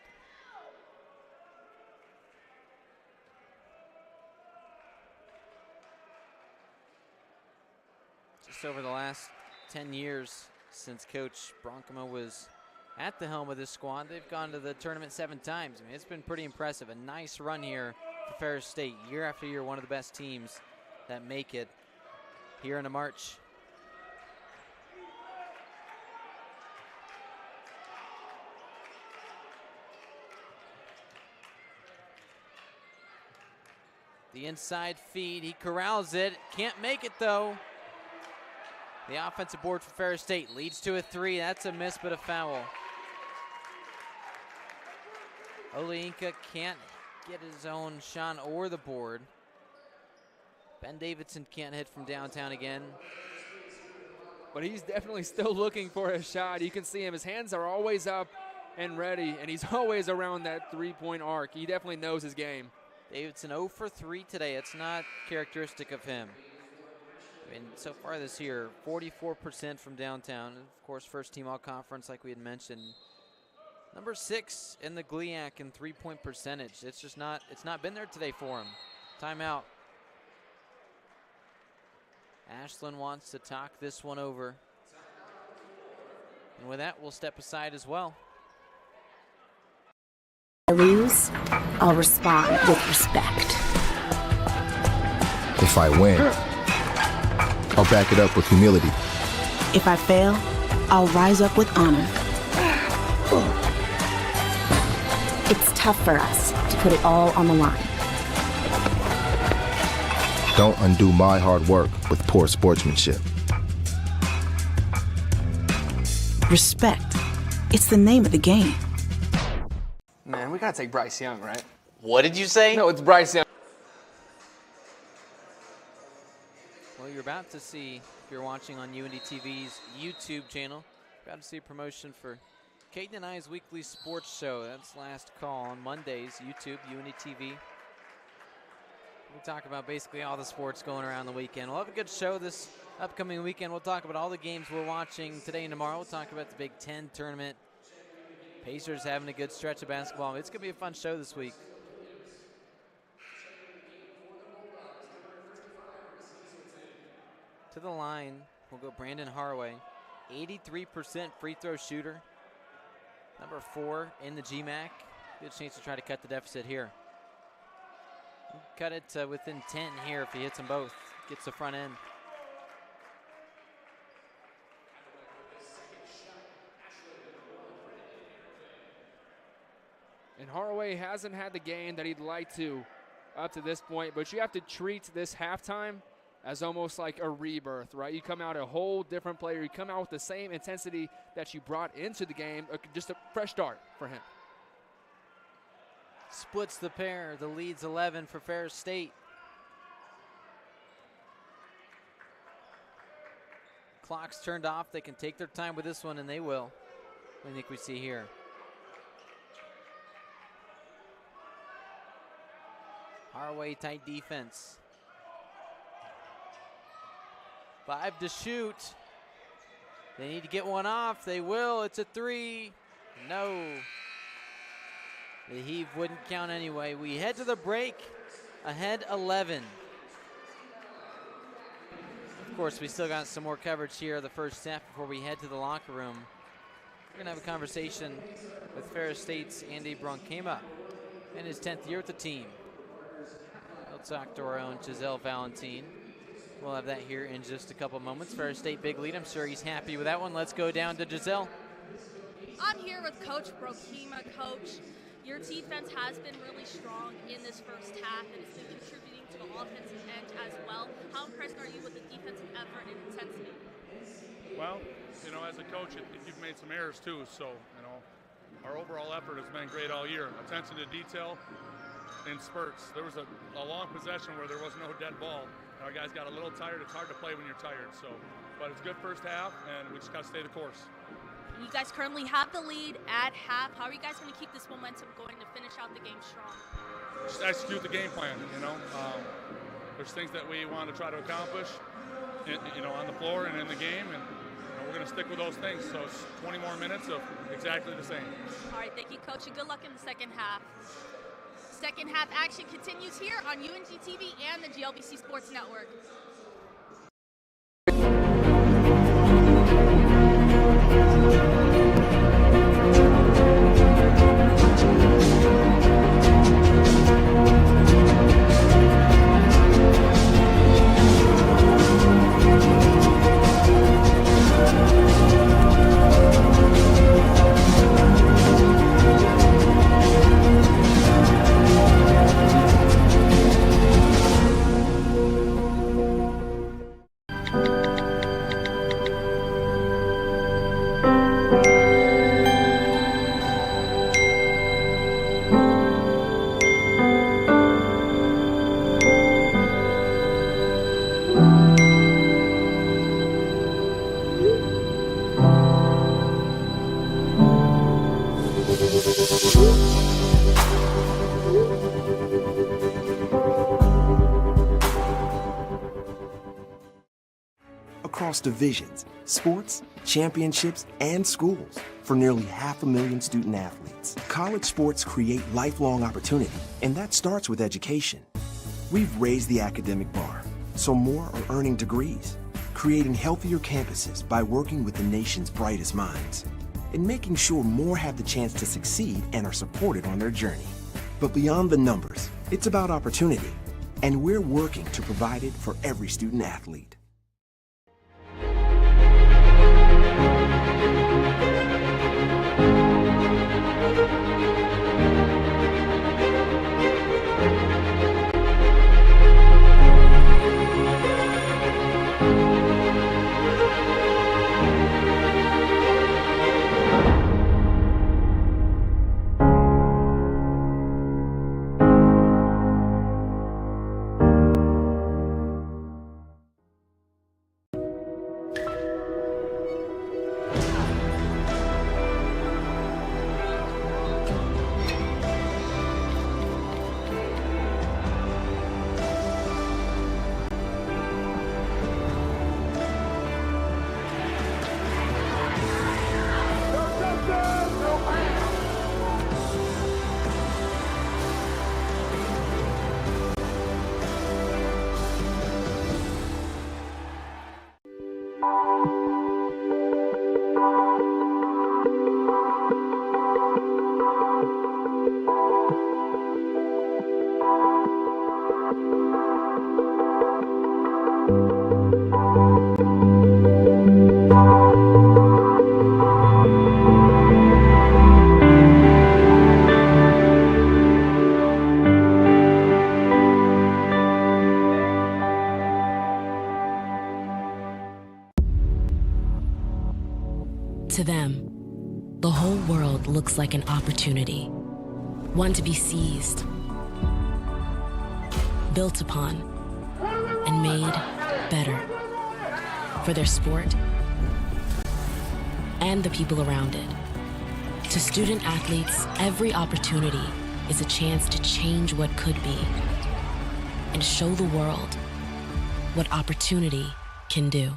Just over the last 10 years since Coach Bronkema was at the helm of this squad, they've gone to the tournament 7 times. I mean, it's been pretty impressive. A nice run here for Ferris State. Year after year, one of the best teams that make it here in March. The inside feed, he corrals it. Can't make it though. The offensive board for Ferris State leads to a 3. That's a miss, but a foul. Oleinka can't get his own shot or the board. Ben Davidson can't hit from downtown again. But he's definitely still looking for a shot. You can see him. His hands are always up and ready, and he's always around that three-point arc. He definitely knows his game. Davidson 0 for 3 today. It's not characteristic of him. I mean, so far this year, 44% from downtown. And of course, first team all-conference like we had mentioned. Number 6 in the GLIAC in three-point percentage. It's not been there today for him. Timeout. Ashland wants to talk this one over. And with that, we'll step aside as well. I lose, I'll respond with respect. If I win, I'll back it up with humility. If I fail, I'll rise up with honor. It's tough for us to put it all on the line. Don't undo my hard work with poor sportsmanship. Respect. It's the name of the game. Man, we gotta take Bryce Young, right? What did you say? No, it's Bryce Young. proud to see, if you're watching on Uindytv's YouTube channel, proud to see a promotion for Caden and I's weekly sports show. That's Last Call on Mondays, YouTube, Uindytv. We talk about basically all the sports going around the weekend. We'll have a good show this upcoming weekend. We'll talk about all the games we're watching today and tomorrow. We'll talk about the Big Ten tournament. Pacers having a good stretch of basketball. It's going to be a fun show this week. To the line, we'll go Brandon Haraway. 83% free throw shooter. Number 4 in the GMAC. Good chance to try to cut the deficit here. Cut it within 10 here if he hits them both. Gets the front end. And Haraway hasn't had the game that he'd like to up to this point, but you have to treat this halftime as almost like a rebirth, right? You come out a whole different player. You come out with the same intensity that you brought into the game, just a fresh start for him. Splits the pair. The lead's 11 for Ferris State. Clock's turned off. They can take their time with this one, and they will. I think we see here. Haraway tight defense. 5 to shoot. They need to get one off. They will. It's a 3. No. The heave wouldn't count anyway. We head to the break, ahead 11. Of course, we still got some more coverage here the first half before we head to the locker room. We're going to have a conversation with Ferris State's Andy Bronkema in his 10th year with the team. We'll talk to our own Giselle Valentin. We'll have that here in just a couple moments. Ferris State big lead. I'm sure he's happy with that one. Let's go down to Giselle. I'm here with Coach Bronkema. Coach, your defense has been really strong in this first half, and it's been contributing to the offensive end as well. How impressed are you with the defensive effort and intensity? Well, you know, as a coach, you've made some errors too, so, you know, our overall effort has been great all year. Attention to detail in spurts. There was a long possession where there was no dead ball. Our guys got a little tired. It's hard to play when you're tired, so, but it's a good first half, and we just got to stay the course. You guys currently have the lead at half. How are you guys going to keep this momentum going to finish out the game strong? Just execute the game plan, you know. There's things that we want to try to accomplish, you know, on the floor and in the game, and you know, we're going to stick with those things. So it's 20 more minutes of exactly the same. All right, thank you, Coach, and good luck in the second half. Second half action continues here on Uindytv and the GLBC Sports Network. Across divisions, sports, championships, and schools for nearly 500,000 student athletes. College sports create lifelong opportunity, and that starts with education. We've raised the academic bar, so more are earning degrees, creating healthier campuses by working with the nation's brightest minds, and making sure more have the chance to succeed and are supported on their journey. But beyond the numbers, it's about opportunity, and we're working to provide it for every student athlete. To them, the whole world looks like an opportunity, one to be seized, built upon, and made better for their sport and the people around it. To student athletes, every opportunity is a chance to change what could be and show the world what opportunity can do.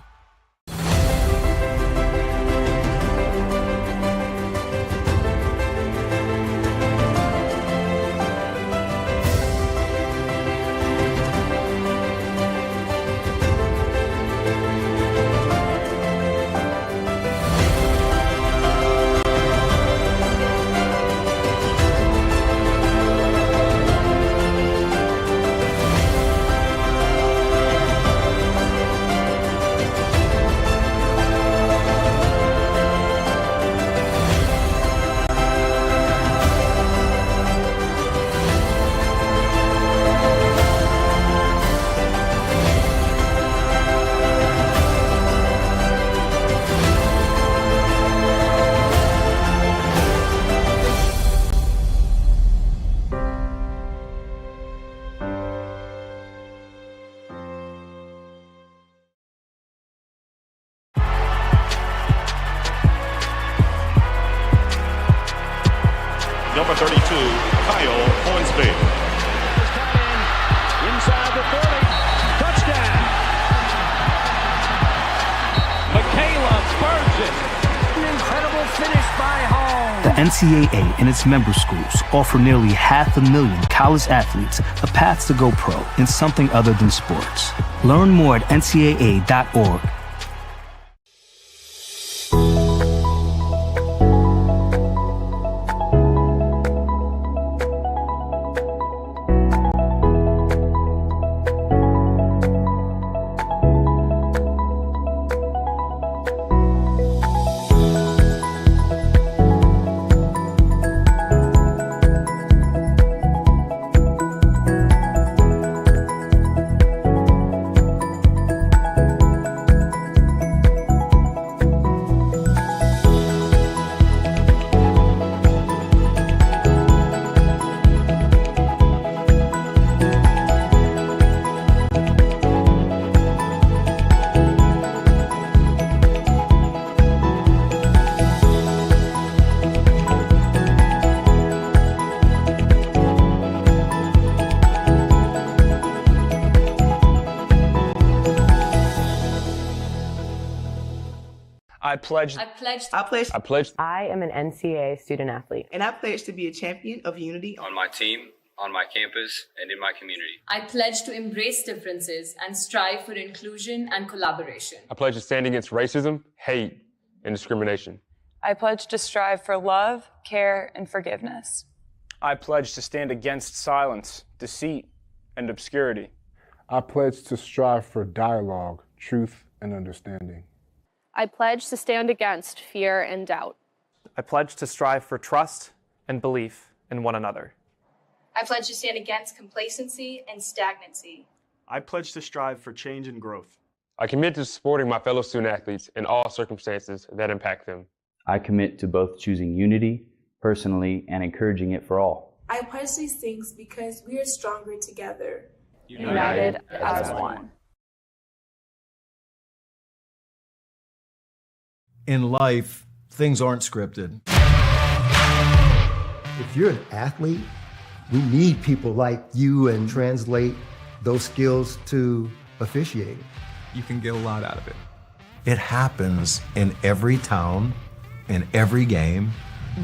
Number 32, Kyle Hornsby. Inside the 30. Touchdown. Michaela Spurgeon. An incredible finish by Holmes. The NCAA and its member schools offer nearly 500,000 college athletes a path to go pro in something other than sports. Learn more at ncaa.org. I am an NCAA student athlete. And I pledge to be a champion of unity on my team, on my campus, and in my community. I pledge to embrace differences and strive for inclusion and collaboration. I pledge to stand against racism, hate, and discrimination. I pledge to strive for love, care, and forgiveness. I pledge to stand against silence, deceit, and obscurity. I pledge to strive for dialogue, truth, and understanding. I pledge to stand against fear and doubt. I pledge to strive for trust and belief in one another. I pledge to stand against complacency and stagnancy. I pledge to strive for change and growth. I commit to supporting my fellow student athletes in all circumstances that impact them. I commit to both choosing unity personally and encouraging it for all. I pledge these things because we are stronger together. United as one. In life, things aren't scripted. If you're an athlete, we need people like you and translate those skills to officiating. You can get a lot out of it. It happens in every town, in every game.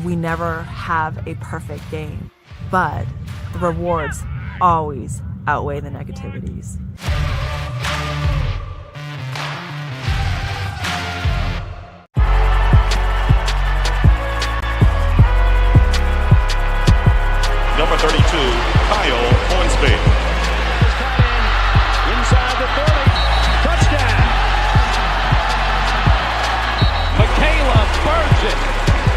We never have a perfect game, but the rewards always outweigh the negativities. Number 32, Kyle Hornsby. Inside the 30. Touchdown. Michaela Spurgeon.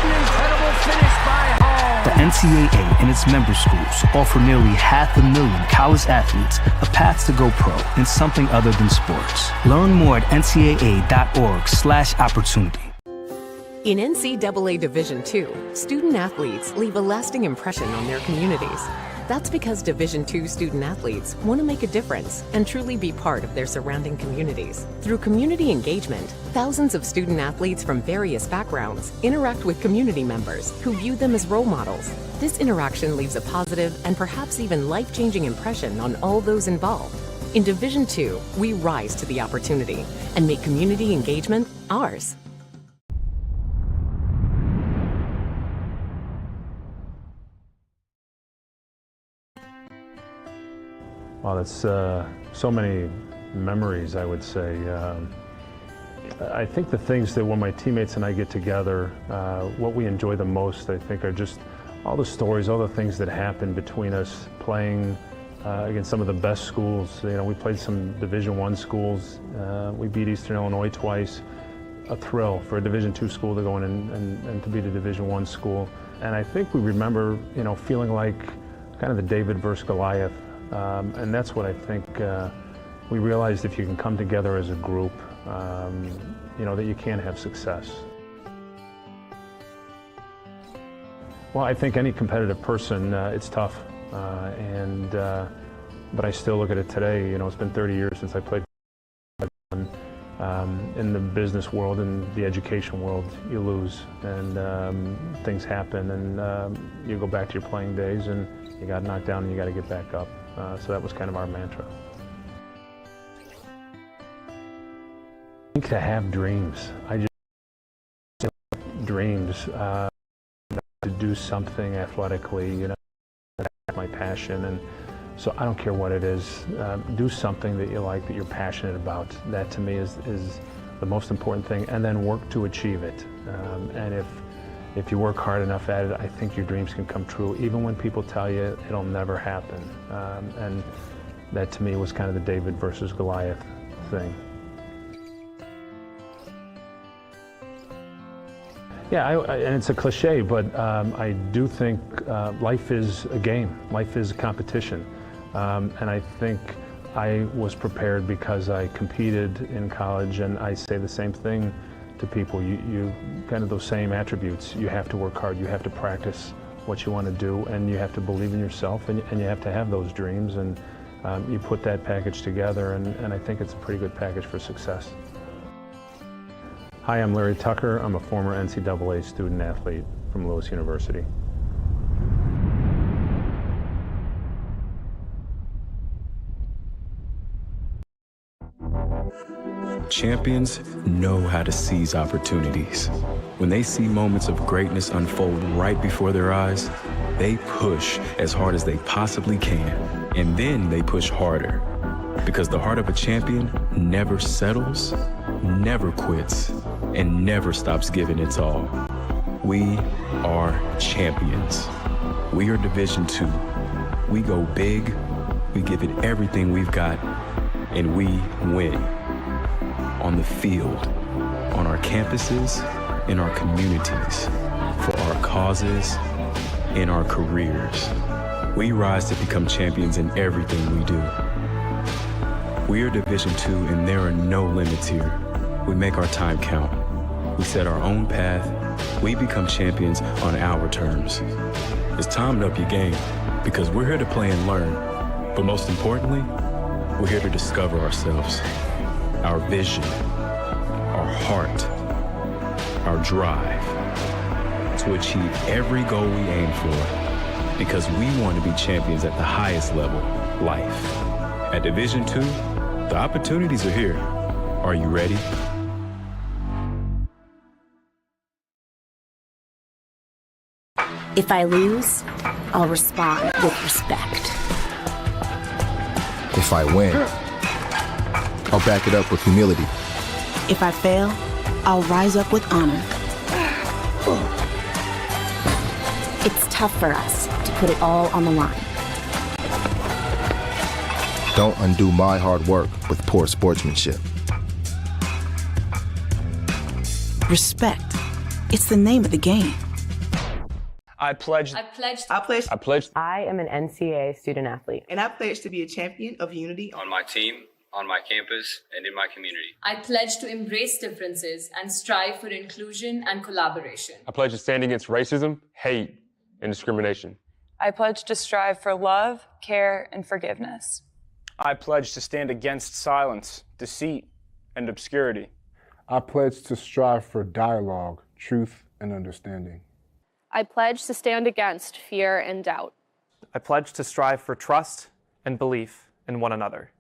An incredible finish by Holmes. The NCAA and its member schools offer nearly 500,000 college athletes a path to go pro in something other than sports. Learn more at ncaa.org/opportunity. In NCAA Division II, student athletes leave a lasting impression on their communities. That's because Division II student athletes want to make a difference and truly be part of their surrounding communities. Through community engagement, thousands of student athletes from various backgrounds interact with community members who view them as role models. This interaction leaves a positive and perhaps even life-changing impression on all those involved. In Division II, we rise to the opportunity and make community engagement ours. Well, that's so many memories, I would say. I think the things that when my teammates and I get together, what we enjoy the most, I think, are just all the stories, all the things that happen between us playing against some of the best schools. You know, we played some Division I schools. We beat Eastern Illinois twice. A thrill for a Division II school to go in and to beat a Division I school. And I think we remember, you know, feeling like kind of the David versus Goliath. And that's what I think we realized, if you can come together as a group, you know, that you can have success. Well, I think any competitive person, it's tough. But I still look at it today. You know, it's been 30 years since I played. In the business world and the education world, you lose, and things happen, and you go back to your playing days, and you got knocked down, and you got to get back up. So that was kind of our mantra. I think to have dreams. I just dreams to do something athletically. You know, that's my passion, and so I don't care what it is. Do something that you like, that you're passionate about. That to me is the most important thing, and then work to achieve it. And if you work hard enough at it, I think your dreams can come true, even when people tell you it'll never happen. And that to me was kind of the David versus Goliath thing. Yeah, and it's a cliche, but I do think life is a game. Life is a competition. And I think I was prepared because I competed in college, and I say the same thing to people. You kind of those same attributes. You have to work hard, you have to practice what you want to do, and you have to believe in yourself, and you have to have those dreams, and you put that package together, and I think it's a pretty good package for success. Hi, I'm Larry Tucker. I'm a former NCAA student athlete from Lewis University. Champions know how to seize opportunities. When they see moments of greatness unfold right before their eyes, they push as hard as they possibly can, and then they push harder. Because the heart of a champion never settles, never quits, and never stops giving its all. We are champions. We are Division II. We go big, we give it everything we've got, and we win. On the field, on our campuses, in our communities, for our causes, in our careers. We rise to become champions in everything we do. We are Division II, and there are no limits here. We make our time count. We set our own path. We become champions on our terms. It's time to up your game, because we're here to play and learn. But most importantly, we're here to discover ourselves. Our vision, our heart, our drive to achieve every goal we aim for, because we want to be champions at the highest level, life. At Division II, the opportunities are here. Are you ready? If I lose, I'll respond with respect. If I win, I'll back it up with humility. If I fail, I'll rise up with honor. It's tough for us to put it all on the line. Don't undo my hard work with poor sportsmanship. Respect. It's the name of the game. I pledge. I pledge. I pledge. I am an NCAA student athlete. And I pledge to be a champion of unity on my team, on my campus and in my community. I pledge to embrace differences and strive for inclusion and collaboration. I pledge to stand against racism, hate, and discrimination. I pledge to strive for love, care, and forgiveness. I pledge to stand against silence, deceit, and obscurity. I pledge to strive for dialogue, truth, and understanding. I pledge to stand against fear and doubt. I pledge to strive for trust and belief in one another.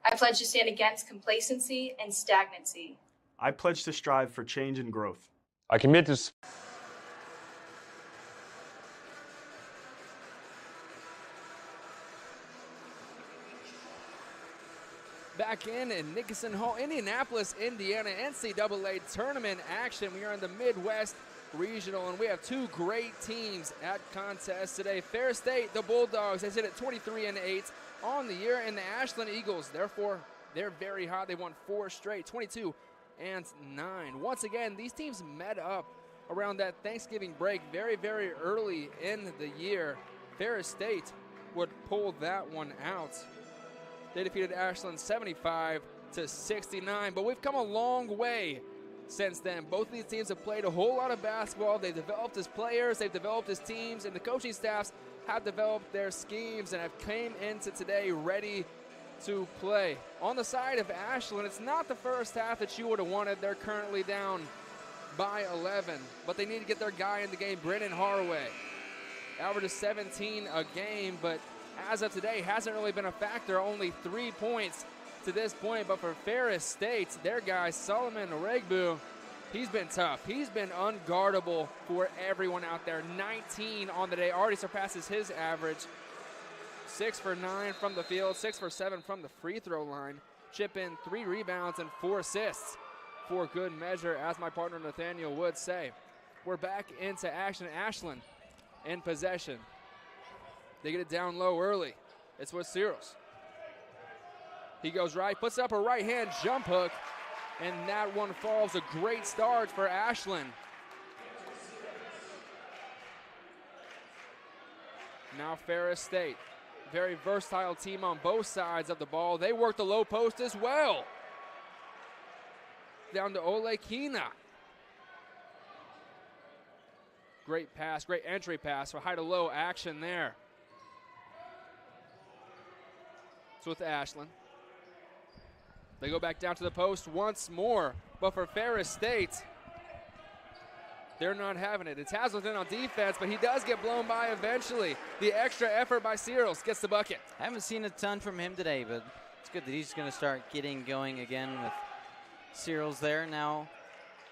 I pledge to stand against complacency and stagnancy. I pledge to strive for change and growth. I commit to Back in Nickerson Hall, Indianapolis, Indiana, NCAA tournament action. We are in the Midwest Regional, and we have two great teams at contest today. Ferris State, the Bulldogs, they sit at 23-8 on the year, and the Ashland Eagles, therefore, they're very hot. They won 4 straight, 22-9. Once again, these teams met up around that Thanksgiving break very, very early in the year. Ferris State would pull that one out. They defeated Ashland 75-69, but we've come a long way since then. Both of these teams have played a whole lot of basketball. They've developed as players, they've developed as teams, and the coaching staffs have developed their schemes and have came into today ready to play. On the side of Ashland, it's not the first half that you would have wanted. They're currently down by 11, but they need to get their guy in the game, Brennan Harway. Averages 17 a game, but as of today, hasn't really been a factor. Only 3 points to this point. But for Ferris State, their guy, Solomon Regbu, he's been tough. He's been unguardable for everyone out there. 19 on the day, already surpasses his average. 6 for 9 from the field, 6 for 7 from the free throw line. Chip in 3 rebounds and 4 assists for good measure, as my partner Nathaniel would say. We're back into action. Ashland in possession. They get it down low early. It's with Searles. He goes right, puts up a right-hand jump hook, and that one falls. A great start for Ashland. Now Ferris State, very versatile team on both sides of the ball. They work the low post as well. Down to Ole Kina. Great pass, great entry pass for high to low action there. It's with Ashland. They go back down to the post once more, but for Ferris State, they're not having it. It's Hazelton on defense, but he does get blown by eventually. The extra effort by Searles gets the bucket. I haven't seen a ton from him today, but it's good that he's going to start getting going again with Searles there. Now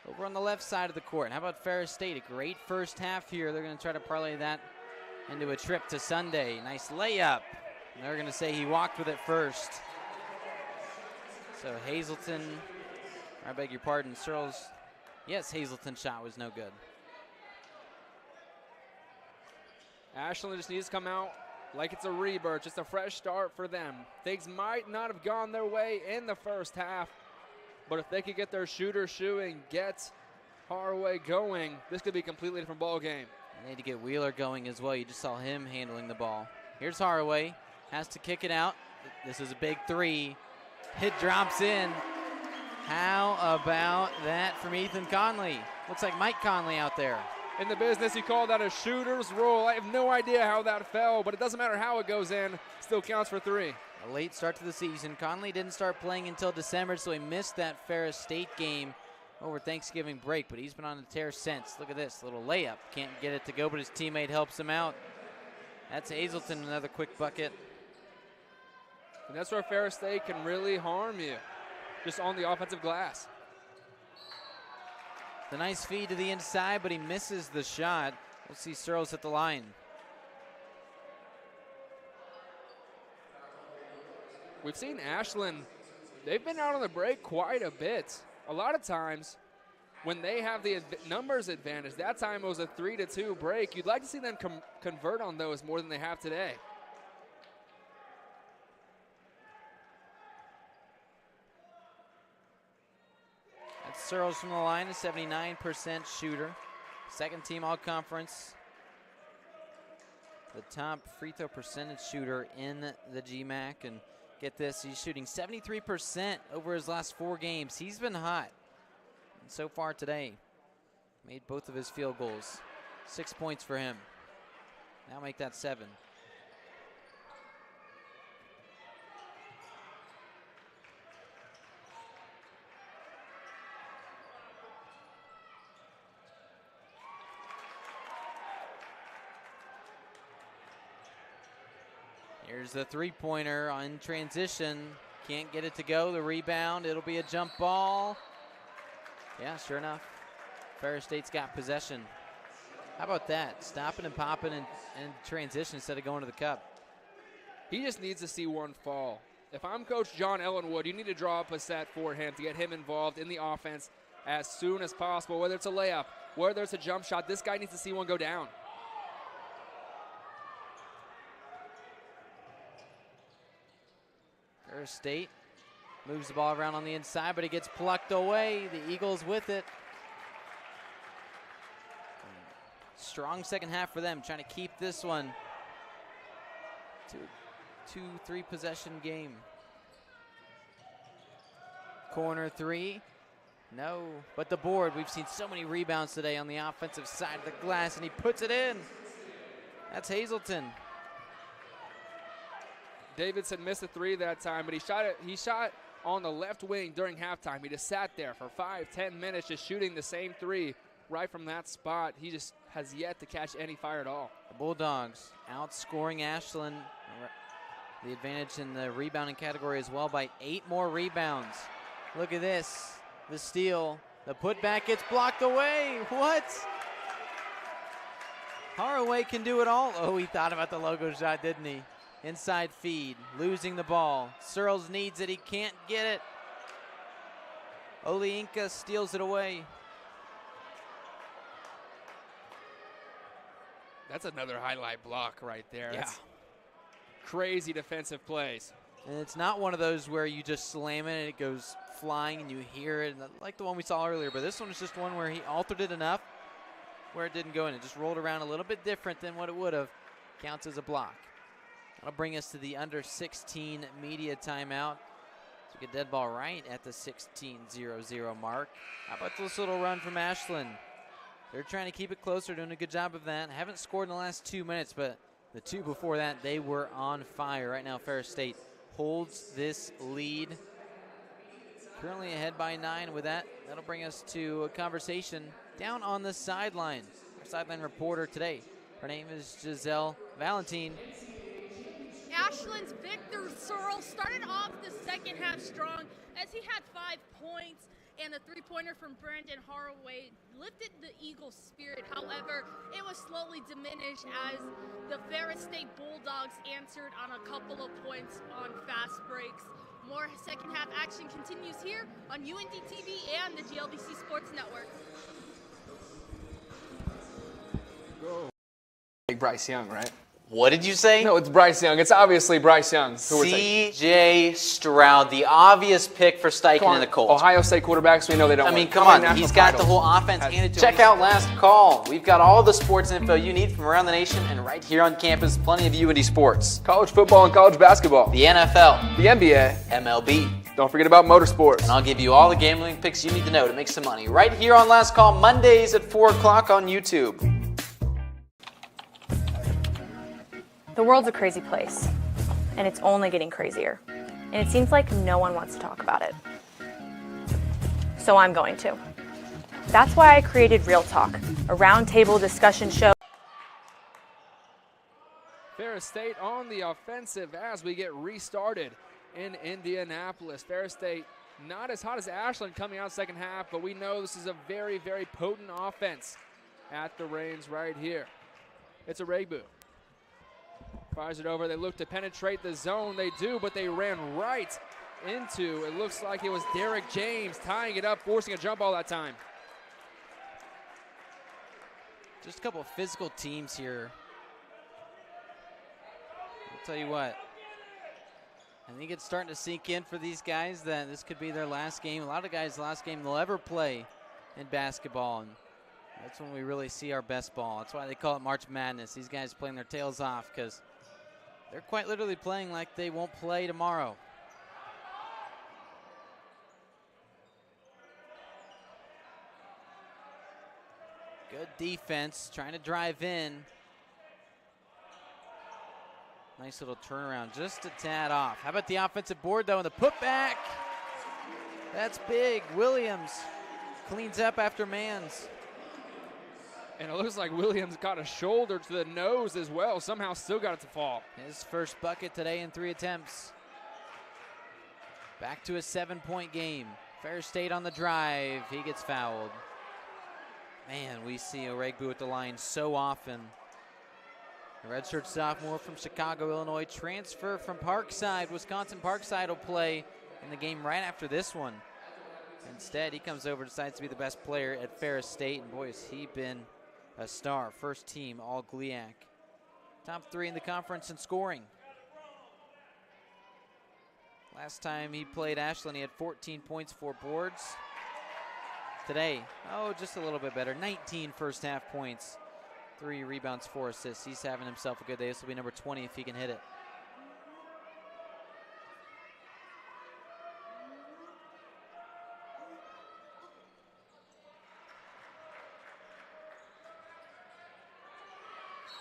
over on the left side of the court, how about Ferris State? A great first half here. They're going to try to parlay that into a trip to Sunday. Nice layup. They're going to say he walked with it first. So Hazelton, I beg your pardon, Searles. Yes, Hazelton's shot was no good. Ashland just needs to come out like it's a rebirth, just a fresh start for them. Things might not have gone their way in the first half, but if they could get their shooter shooting, get Harway going, this could be a completely different ball game. They need to get Wheeler going as well. You just saw him handling the ball. Here's Harway. Has to kick it out. This is a big 3. It drops in. How about that from Ethan Conley? Looks like Mike Conley out there. In the business, you call that a shooter's roll. I have no idea how that fell, but it doesn't matter how it goes in. Still counts for 3. A late start to the season. Conley didn't start playing until December, so he missed that Ferris State game over Thanksgiving break, but he's been on a tear since. Look at this, little layup. Can't get it to go, but his teammate helps him out. That's Hazelton, another quick bucket. And that's where Ferris State can really harm you, just on the offensive glass. The nice feed to the inside, but he misses the shot. We'll see Searles at the line. We've seen Ashland, they've been out on the break quite a bit. A lot of times, when they have the numbers advantage, that time it was a 3-2 break. You'd like to see them convert on those more than they have today. That's Searles from the line, a 79% shooter. Second team all-conference. The top free throw percentage shooter in the GMAC, and Get this, he's shooting 73% over his last 4 games. He's been hot. And so far today, made both of his field goals. 6 points for him. Now make that 7. Here's the three-pointer on transition. Can't get it to go. The rebound, it'll be a jump ball. Yeah, sure enough. Ferris State's got possession. How about that? Stopping and popping in transition instead of going to the cup. He just needs to see one fall. If I'm Coach John Ellenwood, you need to draw up a set for him to get him involved in the offense as soon as possible, whether it's a layup, whether it's a jump shot. This guy needs to see one go down. Ferris State moves the ball around on the inside, but it gets plucked away. The Eagles with it. Strong second half for them, trying to keep this one to a 2-3 possession game. Corner 3, no, but the board. We've seen so many rebounds today on the offensive side of the glass, and he puts it in. That's Hazelton. Davidson missed a 3 that time, but he shot on the left wing during halftime. He just sat there for 5-10 minutes just shooting the same 3 right from that spot. He just has yet to catch any fire at all. The Bulldogs outscoring Ashland. The advantage in the rebounding category as well by 8 more rebounds. Look at this. The steal. The putback gets blocked away. What? Haraway can do it all. Oh, he thought about the logo shot, didn't he? Inside feed, losing the ball. Searles needs it, he can't get it. Oliinka steals it away. That's another highlight block right there. Yeah. That's crazy defensive plays. And it's not one of those where you just slam it and it goes flying and you hear it, like the one we saw earlier, but this one is just one where he altered it enough where it didn't go in. It just rolled around a little bit different than what it would have. Counts as a block. That'll bring us to the under 16 media timeout. Took a dead ball right at the 16:00 mark. How about this little run from Ashland? They're trying to keep it closer, doing a good job of that. Haven't scored in the last 2 minutes, but the 2 before that, they were on fire. Right now, Ferris State holds this lead. Currently ahead by 9 with that. That'll bring us to a conversation down on the sideline. Our sideline reporter today, her name is Giselle Valentine. Ashland's Victor Searle started off the second half strong as he had 5 points, and the three-pointer from Brandon Haraway lifted the Eagles' spirit. However, it was slowly diminished as the Ferris State Bulldogs answered on a couple of points on fast breaks. More second half action continues here on Uindytv and the GLBC Sports Network. Go. Bryce Young, right? What did you say? No, it's Bryce Young. It's obviously Bryce Young. C.J. Stroud, the obvious pick for Steichen and the Colts. Ohio State quarterbacks, we know they don't win. Come on, he's got the whole offense handed to him. Check out Last Call. We've got all the sports info you need from around the nation and right here on campus. Plenty of UIndy sports. College football and college basketball. The NFL. The NBA. MLB. Don't forget about motorsports. And I'll give you all the gambling picks you need to know to make some money right here on Last Call, Mondays at 4 o'clock on YouTube. The world's a crazy place, and it's only getting crazier. And it seems like no one wants to talk about it. So I'm going to. That's why I created Real Talk, a roundtable discussion show. Ferris State on the offensive as we get restarted in Indianapolis. Ferris State not as hot as Ashland coming out second half, but we know this is a very, very potent offense at the reins right here. It's a Regbu. Fires it over. They look to penetrate the zone. They do, but they ran right into, it looks like it was Derek James tying it up, forcing a jump ball that time. Just a couple of physical teams here. I'll tell you what. I think it's starting to sink in for these guys that this could be their last game. A lot of guys' last game they'll ever play in basketball. And that's when we really see our best ball. That's why they call it March Madness. These guys playing their tails off because they're quite literally playing like they won't play tomorrow. Good defense, trying to drive in. Nice little turnaround, just a tad off. How about the offensive board, though, and the putback? That's big. Williams cleans up after Mans. And it looks like Williams got a shoulder to the nose as well. Somehow still got it to fall. His first bucket today in 3 attempts. Back to a 7-point game. Ferris State on the drive. He gets fouled. Man, we see Oregbu at the line so often. The redshirt sophomore from Chicago, Illinois, transfer from Parkside. Wisconsin Parkside will play in the game right after this one. Instead, he comes over, decides to be the best player at Ferris State, and boy, has he been a star. First team, all GLIAC. Top 3 in the conference in scoring. Last time he played Ashland, he had 14 points, 4 boards. Today, just a little bit better. 19 first half points, 3 rebounds, 4 assists. He's having himself a good day. This will be number 20 if he can hit it.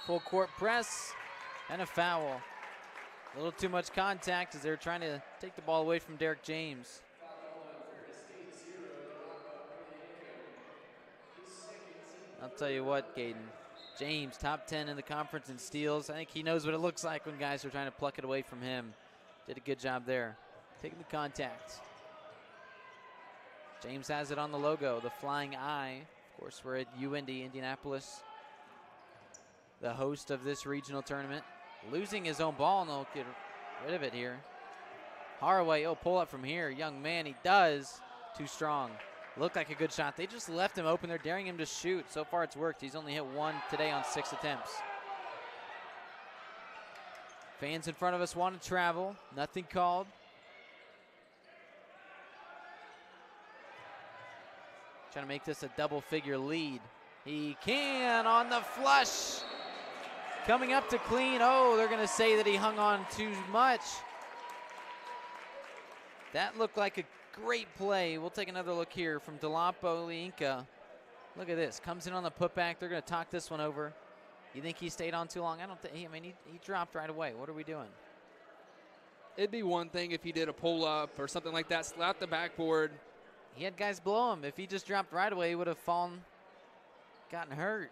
Full court press and a foul. A little too much contact as they're trying to take the ball away from Derek James. I'll tell you what, Gaden. James, top 10 in the conference in steals. I think he knows what it looks like when guys are trying to pluck it away from him. Did a good job there, taking the contact. James has it on the logo, the flying eye. Of course, we're at Uindy, Indianapolis, the host of this regional tournament. Losing his own ball, and they'll get rid of it here. Haraway, pull up from here. Young man, he does. Too strong. Looked like a good shot. They just left him open. They're daring him to shoot. So far, it's worked. He's only hit 1 today on 6 attempts. Fans in front of us want to travel. Nothing called. Trying to make this a double-figure lead. He can on the flush. Coming up to clean. They're going to say that he hung on too much. That looked like a great play. We'll take another look here from Delapo Liinka. Look at this. Comes in on the putback. They're going to talk this one over. You think he stayed on too long? I don't think. He dropped right away. What are we doing? It'd be one thing if he did a pull-up or something like that, slap the backboard. He had guys blow him. If he just dropped right away, he would have fallen, gotten hurt.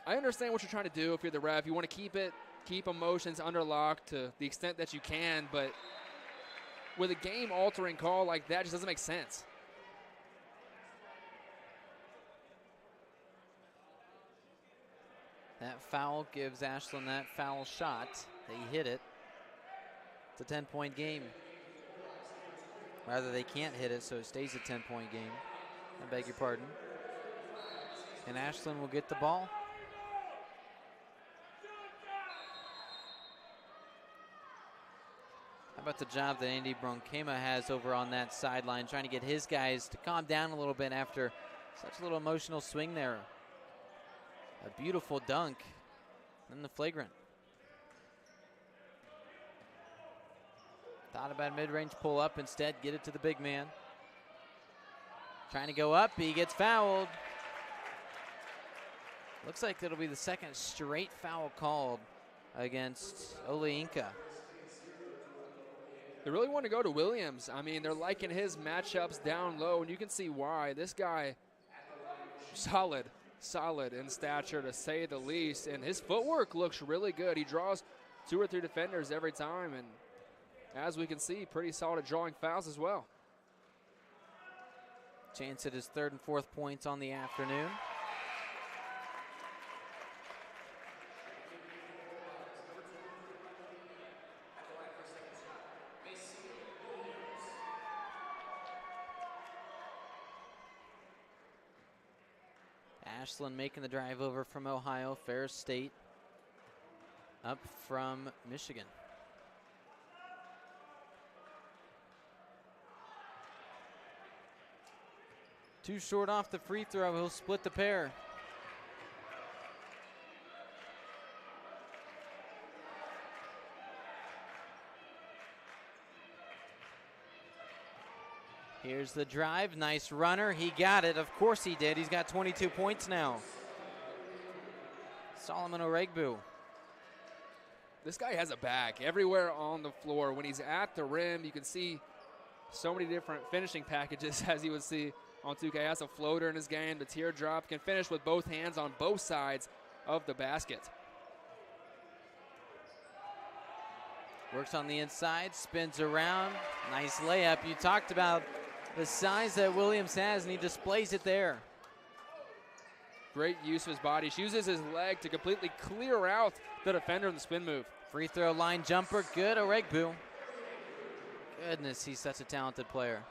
I understand what you're trying to do if you're the ref. You want to keep emotions under lock to the extent that you can, but with a game-altering call like that, it just doesn't make sense. That foul gives Ashland that foul shot. They hit it. It's a 10-point game. Rather, they can't hit it, so it stays a 10-point game. I beg your pardon. And Ashland will get the ball. How about the job that Andy Bronkema has over on that sideline, trying to get his guys to calm down a little bit after such a little emotional swing there. A beautiful dunk, then the flagrant. Thought about mid-range pull up, instead get it to the big man. Trying to go up, he gets fouled. Looks like it'll be the second straight foul called against Olayinka. They really want to go to Williams. I mean, they're liking his matchups down low, and you can see why. This guy, solid in stature to say the least, and his footwork looks really good. He draws 2 or 3 defenders every time, and as we can see, pretty solid at drawing fouls as well. Chance at his 3rd and 4th points on the afternoon. Ashland making the drive over from Ohio. Ferris State up from Michigan. Too short off the free throw. He'll split the pair. Here's the drive, nice runner, he got it, of course he did, he's got 22 points now. Solomon Oregbu. This guy has a bag everywhere on the floor. When he's at the rim, you can see so many different finishing packages, as you would see on 2K. He has a floater in his game, the teardrop, can finish with both hands on both sides of the basket. Works on the inside, spins around, nice layup. You talked about the size that Williams has, and he displays it there. Great use of his body. She uses his leg to completely clear out the defender in the spin move. Free throw line jumper, good, Oregbu. Goodness, he's such a talented player.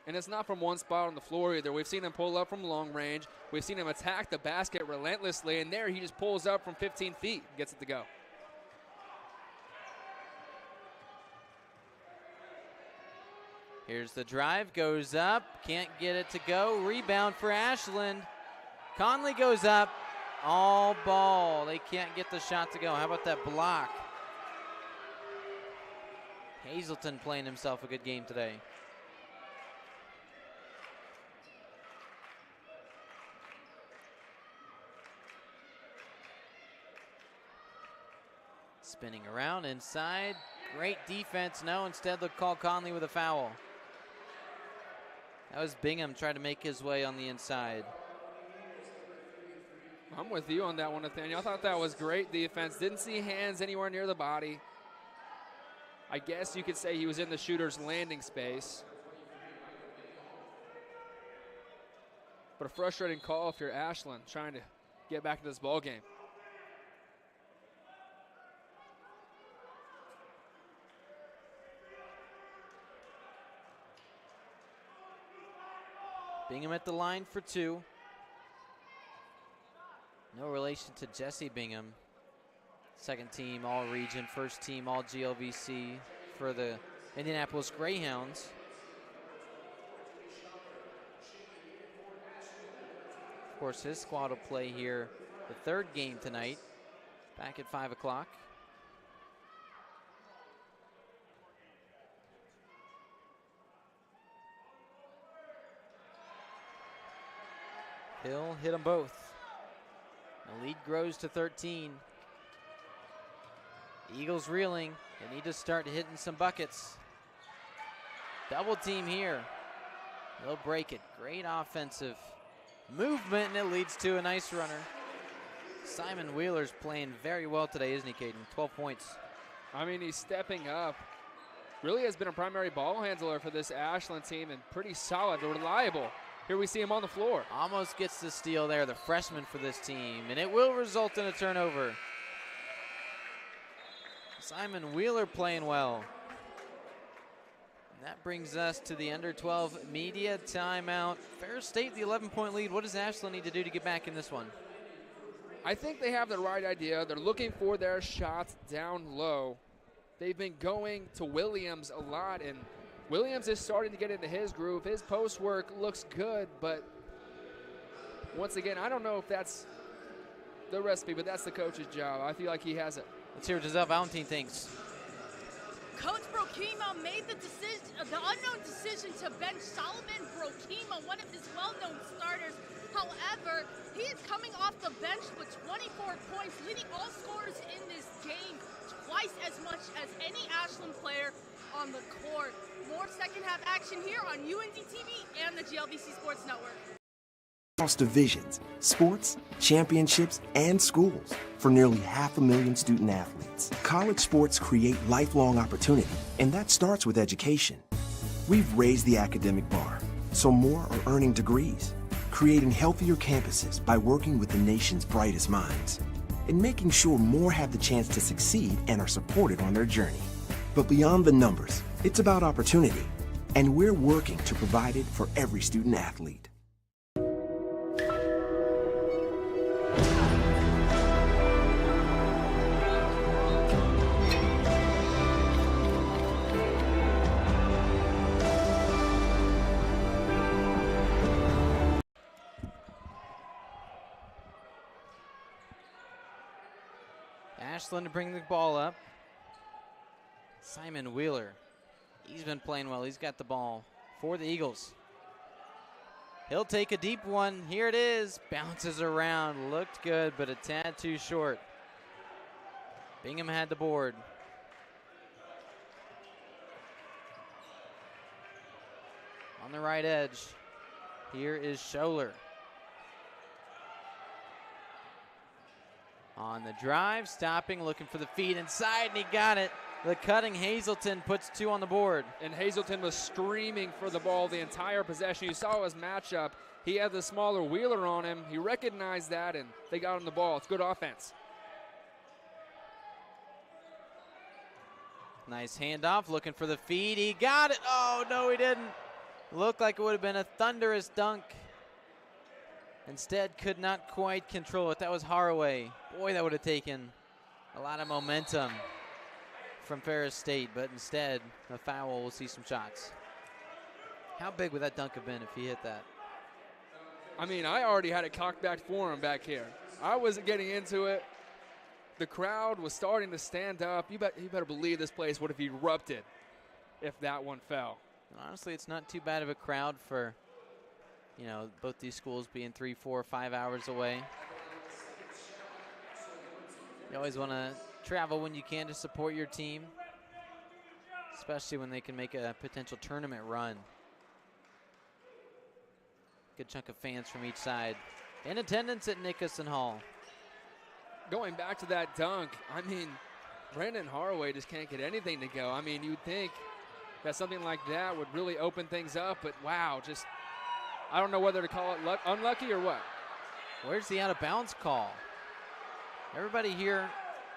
And it's not from one spot on the floor either. We've seen him pull up from long range. We've seen him attack the basket relentlessly, and there he just pulls up from 15 feet and gets it to go. Here's the drive, goes up, can't get it to go. Rebound for Ashland. Conley goes up, all ball. They can't get the shot to go. How about that block? Hazelton playing himself a good game today. Spinning around inside. Great defense. No, instead they'll call Conley with a foul. That was Bingham trying to make his way on the inside. I'm with you on that one, Nathaniel. I thought that was great defense. Didn't see hands anywhere near the body. I guess you could say he was in the shooter's landing space. But a frustrating call if you're Ashland trying to get back into this ball game. Bingham at the line for two. No relation to Jesse Bingham. Second team All-Region, first team All-GLVC for the Indianapolis Greyhounds. Of course, his squad will play here the third game tonight, back at 5 o'clock. Hill hit them both. The lead grows to 13. Eagles reeling. They need to start hitting some buckets. Double team here. They'll break it. Great offensive movement, and it leads to a nice runner. Simon Wheeler's playing very well today, isn't he, Caden? 12 points. I mean, he's stepping up. Really has been a primary ball handler for this Ashland team, and pretty solid, reliable. Here we see him on the floor. Almost gets the steal there, the freshman for this team, and it will result in a turnover. Simon Wheeler playing well. And that brings us to the under 12 media timeout. Ferris State, the 11-point lead. What does Ashland need to do to get back in this one? I think they have the right idea. They're looking for their shots down low. They've been going to Williams a lot, and Williams is starting to get into his groove. His post work looks good, but once again, I don't know if that's the recipe, but that's the coach's job. I feel like he has it. Let's hear what Giselle Valentine thinks. Coach Brokima made the unknown decision to bench Solomon Brokima, one of his well-known starters. However, he is coming off the bench with 24 points, leading all scorers in this game, twice as much as any Ashland player on the court. More second half action here on Uindytv and the GLVC Sports Network. Across divisions, sports, championships, and schools for nearly 500,000 student athletes. College sports create lifelong opportunity, and that starts with education. We've raised the academic bar, so more are earning degrees, creating healthier campuses by working with the nation's brightest minds, and making sure more have the chance to succeed and are supported on their journey. But beyond the numbers, it's about opportunity, and we're working to provide it for every student athlete. Ashland to bring the ball up. Simon Wheeler, he's been playing well. He's got the ball for the Eagles. He'll take a deep one. Here it is. Bounces around. Looked good, but a tad too short. Bingham had the board. On the right edge, here is Scholler. On the drive, stopping, looking for the feed inside, and he got it. The cutting Hazelton puts 2 on the board. And Hazelton was screaming for the ball the entire possession. You saw his matchup. He had the smaller Wheeler on him. He recognized that, and they got him the ball. It's good offense. Nice handoff, looking for the feed. He got it. Oh, no, he didn't. Looked like it would have been a thunderous dunk. Instead, could not quite control it. That was Haraway. Boy, that would have taken a lot of momentum from Ferris State, but instead, a foul. We'll see some shots. How big would that dunk have been if he hit that? I mean, I already had it cocked back for him back here. I wasn't getting into it. The crowd was starting to stand up. You better believe this place would have erupted if that one fell. Honestly, it's not too bad of a crowd for, you know, both these schools being 3, 4, 5 hours away. You always want to travel when you can to support your team, especially when they can make a potential tournament run. Good chunk of fans from each side in attendance at Nickerson Hall. Going back to that dunk, I mean, Brandon Haraway just can't get anything to go. I mean, you'd think that something like that would really open things up, but wow, just, I don't know whether to call it unlucky or what. Where's the out of bounds call? Everybody here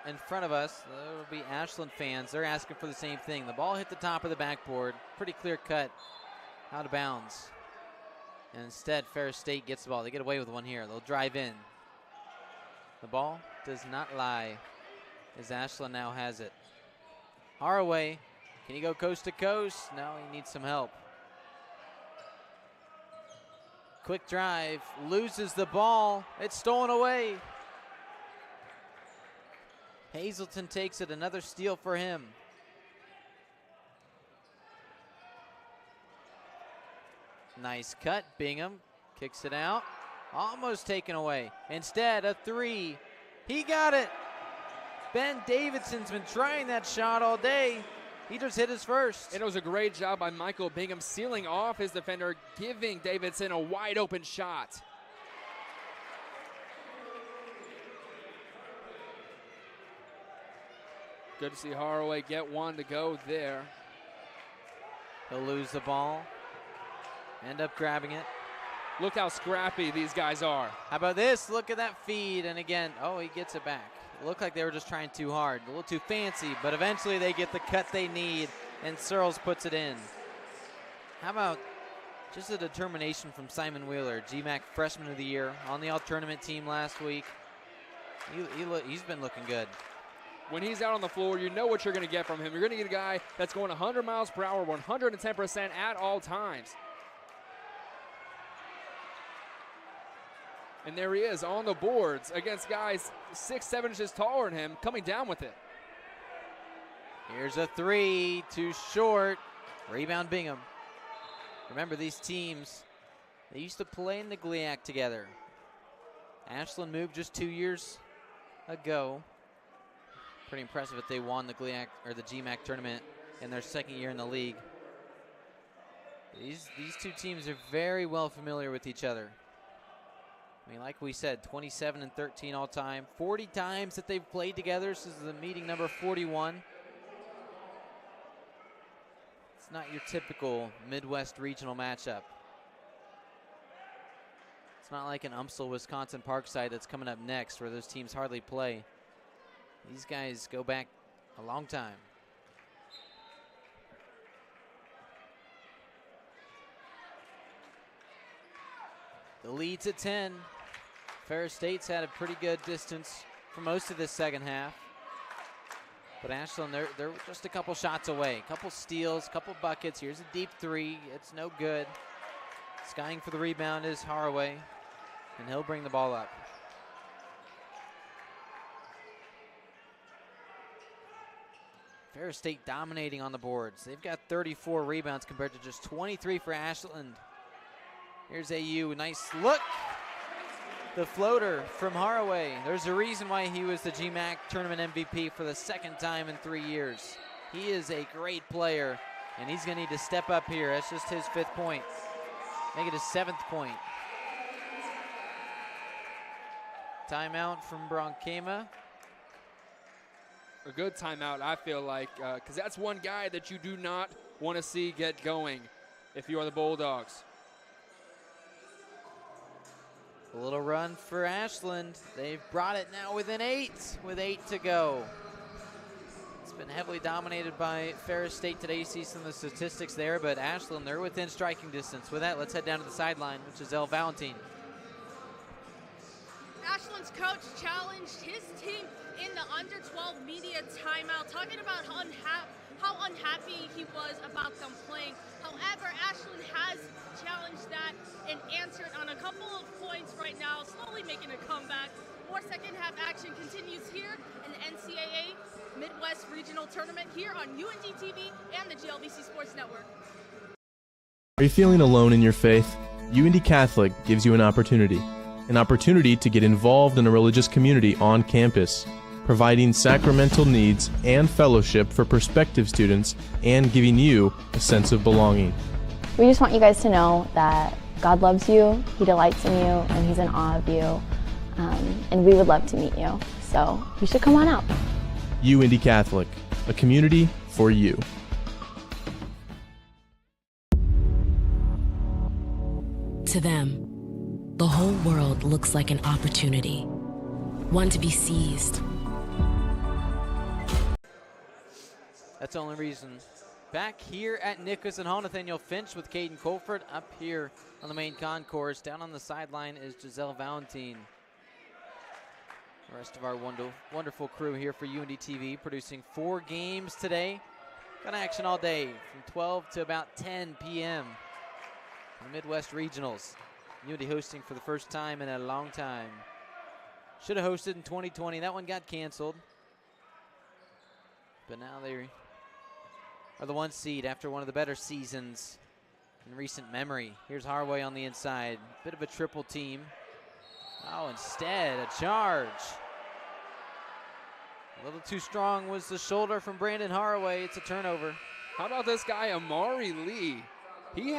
in front of us, there will be Ashland fans, they're asking for the same thing. The ball hit the top of the backboard, pretty clear cut, out of bounds. And instead, Ferris State gets the ball. They get away with one here. They'll drive in. The ball does not lie, as Ashland now has it. Haraway, can he go coast to coast? No, he needs some help. Quick drive, loses the ball. It's stolen away. Hazelton takes it, another steal for him. Nice cut, Bingham kicks it out. Almost taken away. Instead, a 3. He got it. Ben Davidson's been trying that shot all day. He just hit his first. It was a great job by Michael Bingham sealing off his defender, giving Davidson a wide open shot. Good to see Haraway get one to go there. He'll lose the ball. End up grabbing it. Look how scrappy these guys are. How about this? Look at that feed. And again, oh, he gets it back. It looked like they were just trying too hard, a little too fancy, but eventually they get the cut they need, and Searles puts it in. How about just a determination from Simon Wheeler, GMAC Freshman of the Year, on the All-Tournament team last week. He's been looking good. When he's out on the floor, you know what you're going to get from him. You're going to get a guy that's going 100 miles per hour, 110% at all times. And there he is on the boards against guys 6, 7 inches taller than him, coming down with it. Here's a 3, too short. Rebound Bingham. Remember, these teams, they used to play in the GLIAC together. Ashland moved just 2 years ago. Pretty impressive that they won the GLIAC or the GMAC tournament in their second year in the league. These two teams are very well familiar with each other. I mean, like we said, 27-13 all time. 40 times that they've played together. This is the meeting number 41. It's not your typical Midwest regional matchup. It's not like an UMSL Wisconsin Parkside that's coming up next where those teams hardly play. These guys go back a long time. The lead's at 10. Ferris State's had a pretty good distance for most of this second half. But Ashland, they're just a couple shots away. A couple steals, a couple buckets. Here's a deep 3. It's no good. Skying for the rebound is Haraway, and he'll bring the ball up. Ferris State dominating on the boards. They've got 34 rebounds compared to just 23 for Ashland. Here's AU, nice look. The floater from Haraway. There's a reason why he was the GMAC tournament MVP for the second time in 3 years. He is a great player, and he's gonna need to step up here. That's just his 5th point. Make it his 7th point. Timeout from Bronkema. A good timeout, I feel like, because that's one guy that you do not want to see get going if you are the Bulldogs. A little run for Ashland. They've brought it now within 8 with 8 to go. It's been heavily dominated by Ferris State today. You see some of the statistics there, but Ashland, they're within striking distance. With that, let's head down to the sideline, which is El Valentin. Ashland's coach challenged his team in the under-12 media timeout, talking about how unhappy he was about them playing. However, Ashland has challenged that and answered on a couple of points right now, slowly making a comeback. More second half action continues here in the NCAA Midwest Regional Tournament here on Uindytv and the GLVC Sports Network. Are you feeling alone in your faith? UIndy Catholic gives you an opportunity to get involved in a religious community on campus, providing sacramental needs and fellowship for prospective students and giving you a sense of belonging. We just want you guys to know that God loves you, He delights in you, and He's in awe of you, and we would love to meet you. So you should come on out. UIndy Catholic, a community for you. To them, the whole world looks like an opportunity, one to be seized. That's the only reason. Back here at Nickerson Hall, Nathaniel Finch with Caden Colford. Up here on the main concourse. Down on the sideline is Giselle Valentin. The rest of our wonderful crew here for Uindytv, producing 4 games today. Got action all day from 12 to about 10 p.m. in the Midwest Regionals. Uindy hosting for the first time in a long time. Should have hosted in 2020. That one got canceled. But now they are the 1 seed after one of the better seasons in recent memory. Here's Haraway on the inside. Bit of a triple team. Oh, instead, a charge. A little too strong was the shoulder from Brandon Haraway. It's a turnover. How about this guy, Amari Lee? He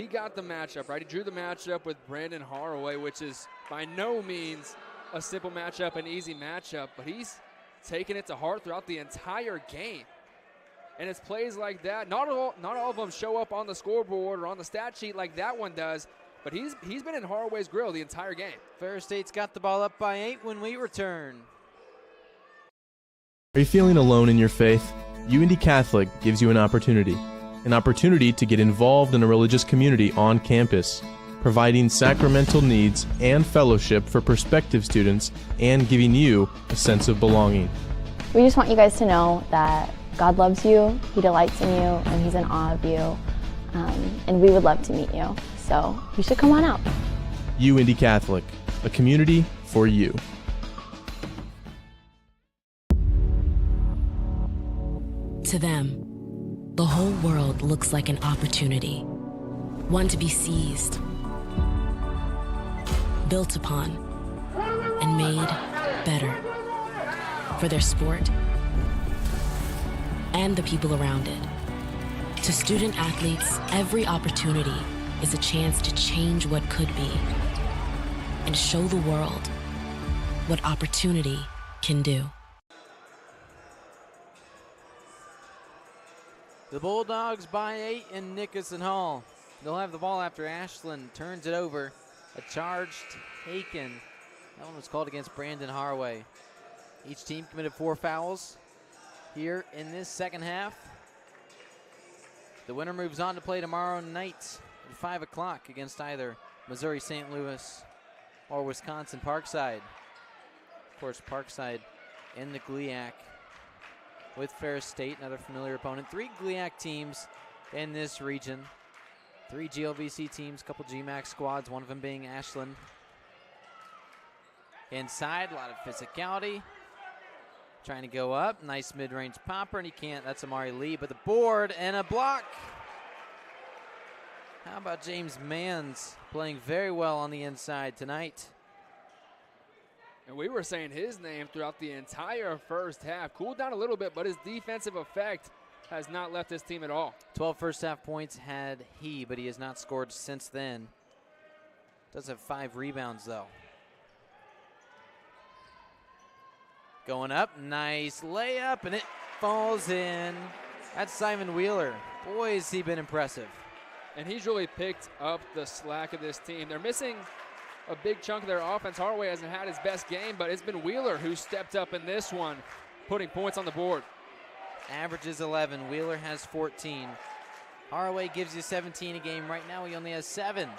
got the matchup, right? He drew the matchup with Brandon Haraway, which is by no means a simple matchup, an easy matchup, but he's taken it to heart throughout the entire game. And it's plays like that. Not all of them show up on the scoreboard or on the stat sheet like that one does, but he's been in Haraway's grill the entire game. Ferris State's got the ball up by 8 when we return. Are you feeling alone in your faith? UIndy Catholic gives you an opportunity to get involved in a religious community on campus, providing sacramental needs and fellowship for prospective students and giving you a sense of belonging. We just want you guys to know that God loves you, He delights in you, and He's in awe of you, and we would love to meet you. So you should come on out. UIndy Catholic, a community for you. To them, the whole world looks like an opportunity, one to be seized, built upon, and made better for their sport and the people around it. To student athletes, every opportunity is a chance to change what could be and show the world what opportunity can do. The Bulldogs by 8 in Nickerson Hall. They'll have the ball after Ashland turns it over. A charge taken. That one was called against Brandon Haraway. Each team committed 4 fouls here in this second half. The winner moves on to play tomorrow night at 5 o'clock against either Missouri St. Louis or Wisconsin Parkside. Of course, Parkside in the GLIAC with Ferris State, another familiar opponent. 3 GLIAC teams in this region. 3 GLVC teams, a couple GMAC squads, one of them being Ashland. Inside, a lot of physicality. Trying to go up. Nice mid-range popper, and he can't. That's Amari Lee, but the board and a block. How about James Manns playing very well on the inside tonight? And we were saying his name throughout the entire first half. Cooled down a little bit, but his defensive effect has not left this team at all. 12 first half points had he, but he has not scored since then. Does have 5 rebounds, though. Going up, nice layup, and it falls in. That's Simon Wheeler. Boy, has he been impressive. And he's really picked up the slack of this team. They're missing a big chunk of their offense. Haraway hasn't had his best game, but it's been Wheeler who stepped up in this one, putting points on the board. Averages 11. Wheeler has 14. Haraway gives you 17 a game. Right now he only has 7.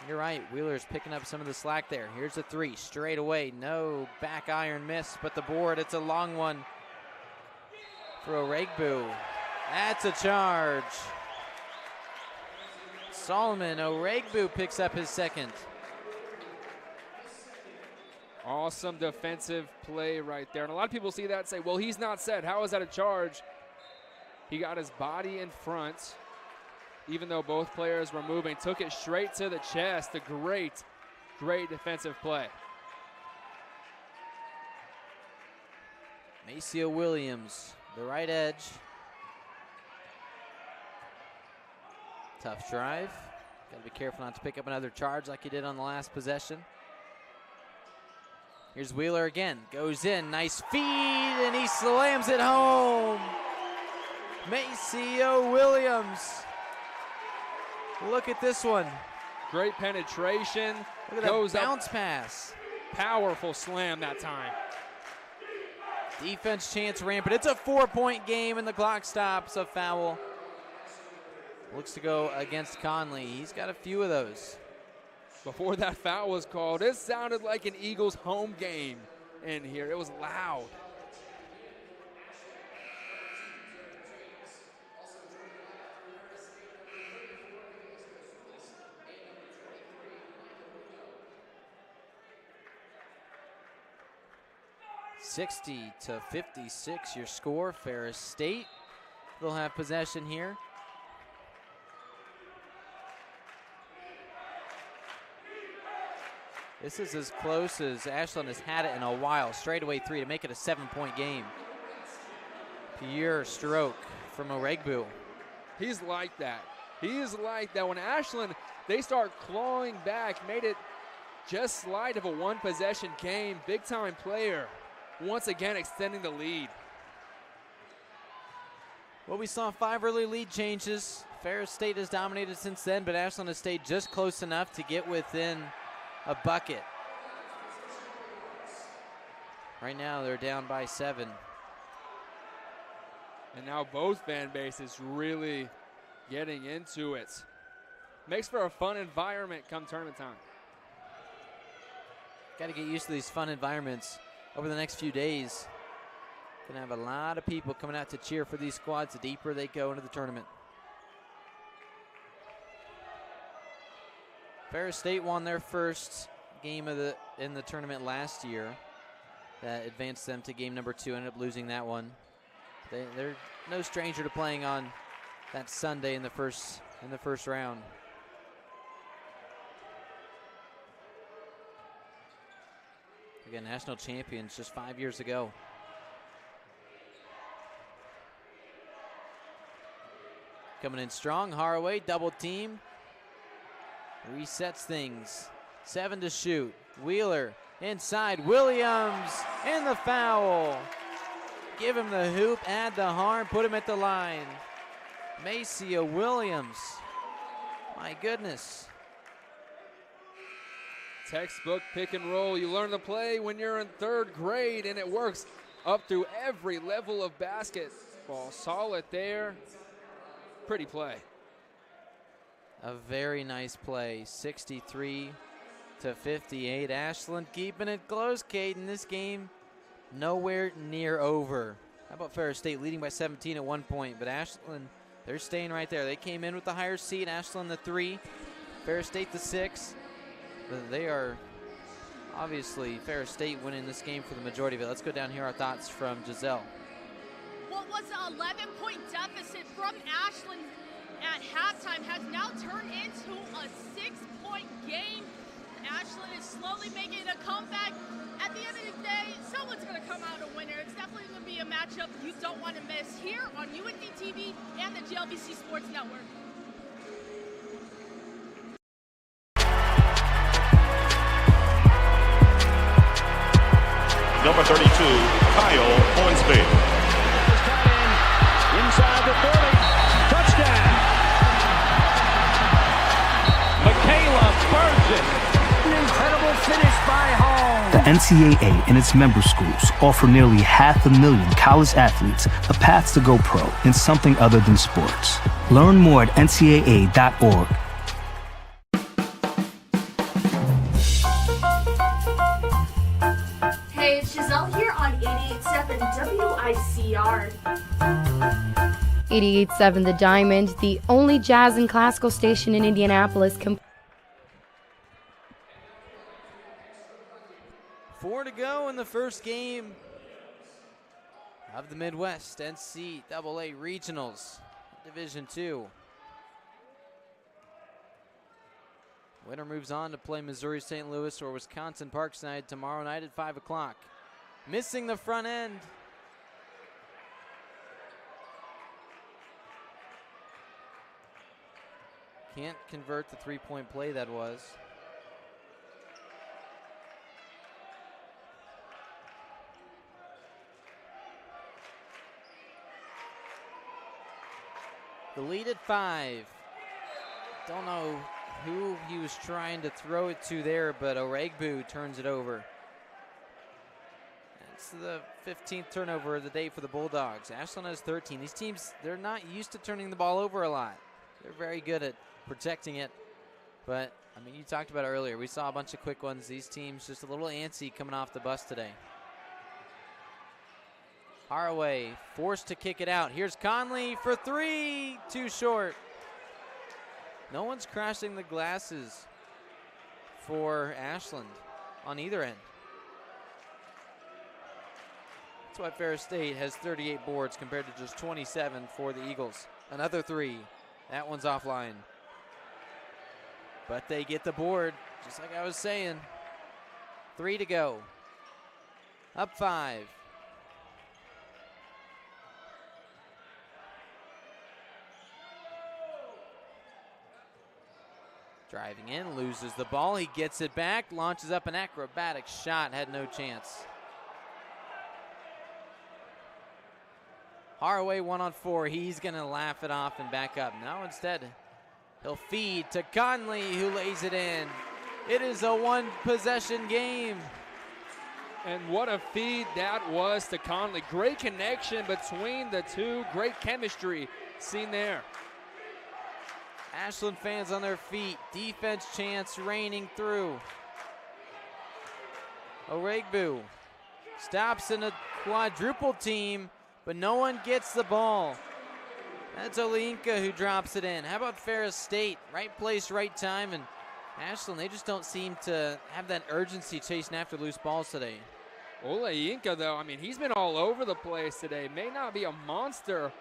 You're right, Wheeler's picking up some of the slack there. Here's a 3, straight away. No back iron miss, but the board, it's a long one for Oregbu. That's a charge. Solomon Oregbu picks up his second. Awesome defensive play right there. And a lot of people see that and say, well, he's not set. How is that a charge? He got his body in front, even though both players were moving, took it straight to the chest. A great, great defensive play. Maceo Williams, the right edge. Tough drive. Got to be careful not to pick up another charge like he did on the last possession. Here's Wheeler again. Goes in. Nice feed, and he slams it home. Maceo Williams. Look at this one. Great penetration. Look at that bounce pass. Powerful slam that time. Defense chance rampant. It's a 4-point game, and the clock stops. A foul. Looks to go against Conley. He's got a few of those. Before that foul was called, it sounded like an Eagles home game in here. It was loud. $60-56 your score. Ferris State will have possession here. This is as close as Ashland has had it in a while. Straightaway 3 to make it a 7-point game. Pure stroke from Oregbu. He's like that. He is like that. When Ashland, they start clawing back, made it just slight of a one-possession game. Big-time player, once again extending the lead. Well, we saw 5 early lead changes. Ferris State has dominated since then, but Ashland has stayed just close enough to get within a bucket. Right now they're down by 7. And now both fan bases really getting into it. Makes for a fun environment come tournament time. Got to get used to these fun environments over the next few days. Gonna have a lot of people coming out to cheer for these squads the deeper they go into the tournament. Ferris State won their first game in the tournament last year. That advanced them to game number 2. Ended up losing that one. They're no stranger to playing on that Sunday in the first round. Again, national champions just 5 years ago. Coming in strong, Haraway double team. Resets things. 7 to shoot. Wheeler inside. Williams and the foul. Give him the hoop, add the harm, put him at the line. Maceo Williams. My goodness. Textbook pick and roll. You learn the play when you're in 3rd grade, and it works up through every level of basketball. Solid there. Pretty play. A very nice play. 63-58. Ashland keeping it close, Caden. This game nowhere near over. How about Ferris State leading by 17 at one point? But Ashland, they're staying right there. They came in with the higher seed. Ashland the 3. Ferris State the 6. But they are Obviously, Ferris State winning this game for the majority of it. Let's go down here, our thoughts from Giselle. What was an 11-point deficit from Ashland at halftime has now turned into a 6-point game. Ashland is slowly making a comeback. At the end of the day, someone's going to come out a winner. It's definitely going to be a matchup you don't want to miss here on Uindytv and the GLBC Sports Network. Number 32, Kyle Hornsby. Inside the 30, touchdown. Michaela Burgess. An incredible finish by Hall. The NCAA and its member schools offer nearly 500,000 college athletes a path to go pro in something other than sports. Learn more at ncaa.org. Hey, it's Giselle here on 88.7 WICR. 88.7 The Diamond, the only jazz and classical station in Indianapolis. 4 to go in the first game of the Midwest NCAA Regionals, Division II. Winner moves on to play Missouri St. Louis or Wisconsin Parkside tomorrow night at 5 o'clock. Missing the front end. Can't convert the three-point play that was. The lead at 5. Don't know who he was trying to throw it to there, but Oregbu turns it over. It's the 15th turnover of the day for the Bulldogs. Ashland has 13. These teams, they're not used to turning the ball over a lot. They're very good at protecting it. But, I mean, you talked about it earlier. We saw a bunch of quick ones. These teams just a little antsy coming off the bus today. Haraway forced to kick it out. Here's Conley for 3. Too short. No one's crashing the glasses for Ashland on either end. That's why Ferris State has 38 boards compared to just 27 for the Eagles. Another 3. That one's offline. But they get the board, just like I was saying. 3 to go. Up 5. Driving in, loses the ball. He gets it back, launches up an acrobatic shot, had no chance. Haraway 1-on-4. He's going to laugh it off and back up. Now instead, he'll feed to Conley, who lays it in. It is a one-possession game. And what a feed that was to Conley. Great connection between the two. Great chemistry seen there. Ashland fans on their feet. Defense chance raining through. Oregbu stops in a quadruple team, but no one gets the ball. That's Olinka who drops it in. How about Ferris State? Right place, right time. And Ashland, they just don't seem to have that urgency chasing after loose balls today. Olinka, though, I mean, he's been all over the place today. May not be a monster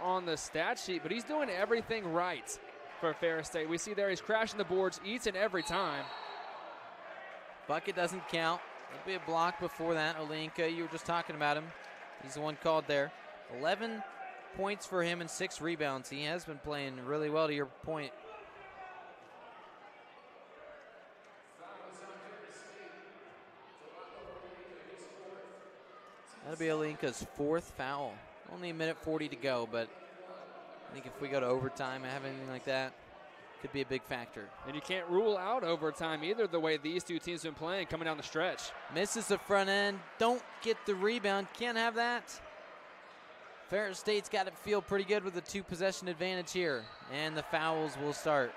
on the stat sheet, but he's doing everything right for Ferris State. We see there he's crashing the boards each and every time. Bucket doesn't count. There'll be a block before that. Olinka, you were just talking about him. He's the one called there. 11 points for him and 6 rebounds. He has been playing really well, to your point. That'll be Olinka's 4th foul. Only a minute 40 to go, but I think if we go to overtime and have anything like that, could be a big factor. And you can't rule out overtime either, the way these two teams have been playing coming down the stretch. Misses the front end, don't get the rebound, can't have that. Ferris State's got to feel pretty good with the 2-possession advantage here, and the fouls will start.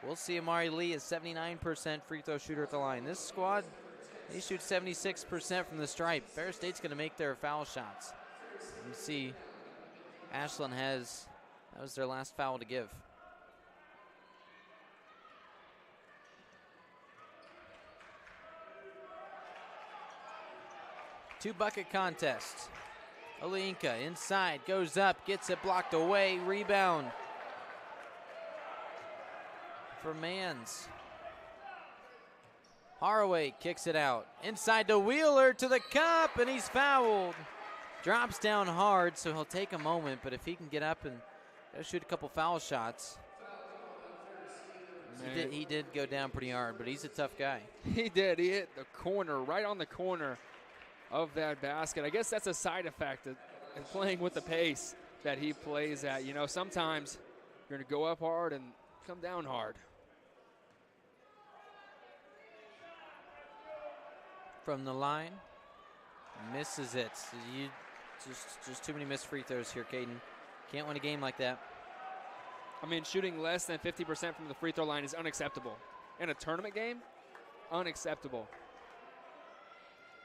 We'll see Amari Lee, a 79% free throw shooter at the line. This squad, they shoot 76% from the stripe. Ferris State's going to make their foul shots. You see Ashland has, that was their last foul to give. Two-bucket contest. Olinka inside, goes up, gets it blocked away, rebound for Mans. Haraway kicks it out. Inside to Wheeler to the cup, and he's fouled. Drops down hard, so he'll take a moment, but if he can get up and shoot a couple foul shots. He did go down pretty hard, but he's a tough guy. He did. He hit the corner, right on the corner of that basket. I guess that's a side effect of playing with the pace that he plays at. You know, sometimes you're going to go up hard and come down hard. From the line, misses it. Just too many missed free throws here, Caden. Can't win a game like that. I mean, shooting less than 50% from the free throw line is unacceptable. In a tournament game, unacceptable.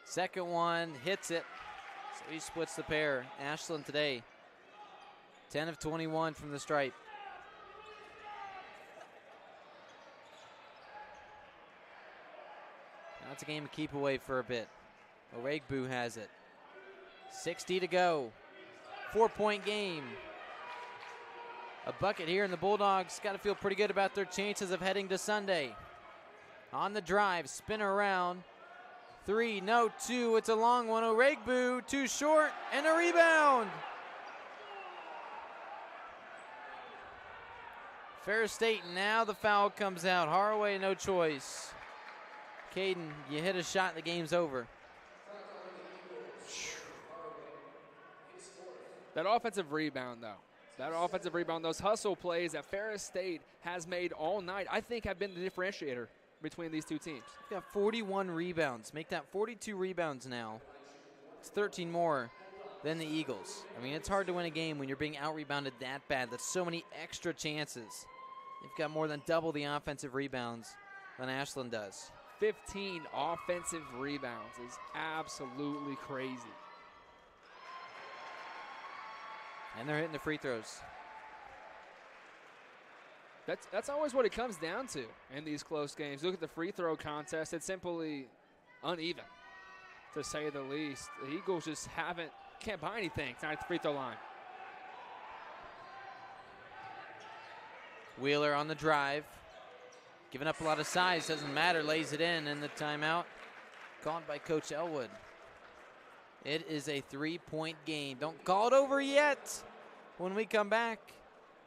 Second one, hits it. So he splits the pair. Ashland today, 10 of 21 from the stripe. Now it's a game to keep away for a bit. Oregbu has it. 60 to go. 4-point game. A bucket here, and the Bulldogs got to feel pretty good about their chances of heading to Sunday. On the drive, spin around. 3, no, 2, it's a long one. Oregbu, too short, and a rebound. Ferris State, now the foul comes out. Haraway, no choice. Caden, you hit a shot, the game's over. That offensive rebound, though. That offensive rebound, those hustle plays that Ferris State has made all night, I think have been the differentiator between these two teams. We've got 41 rebounds. Make that 42 rebounds now. It's 13 more than the Eagles. I mean, it's hard to win a game when you're being out-rebounded that bad. That's so many extra chances. You've got more than double the offensive rebounds than Ashland does. 15 offensive rebounds is absolutely crazy. And they're hitting the free throws. That's always what it comes down to in these close games. Look at the free throw contest. It's simply uneven, to say the least. The Eagles just can't buy anything tonight at the free throw line. Wheeler on the drive. Giving up a lot of size, doesn't matter, lays it in, and the timeout called by Coach Elwood. It is a 3-point game. Don't call it over yet. When we come back,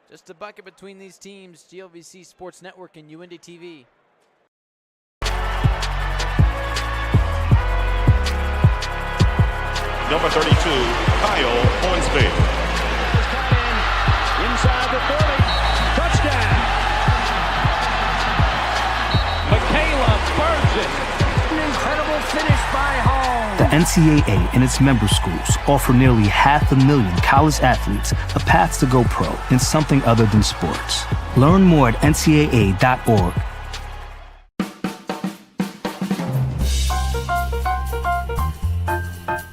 just a bucket between these teams, GLVC Sports Network and Uindytv. Number 32, Kyle Hornsby. Inside the 30. Touchdown. Michaela Burgess. An incredible finish by Hall. The NCAA and its member schools offer nearly 500,000 college athletes a path to go pro in something other than sports. Learn more at ncaa.org.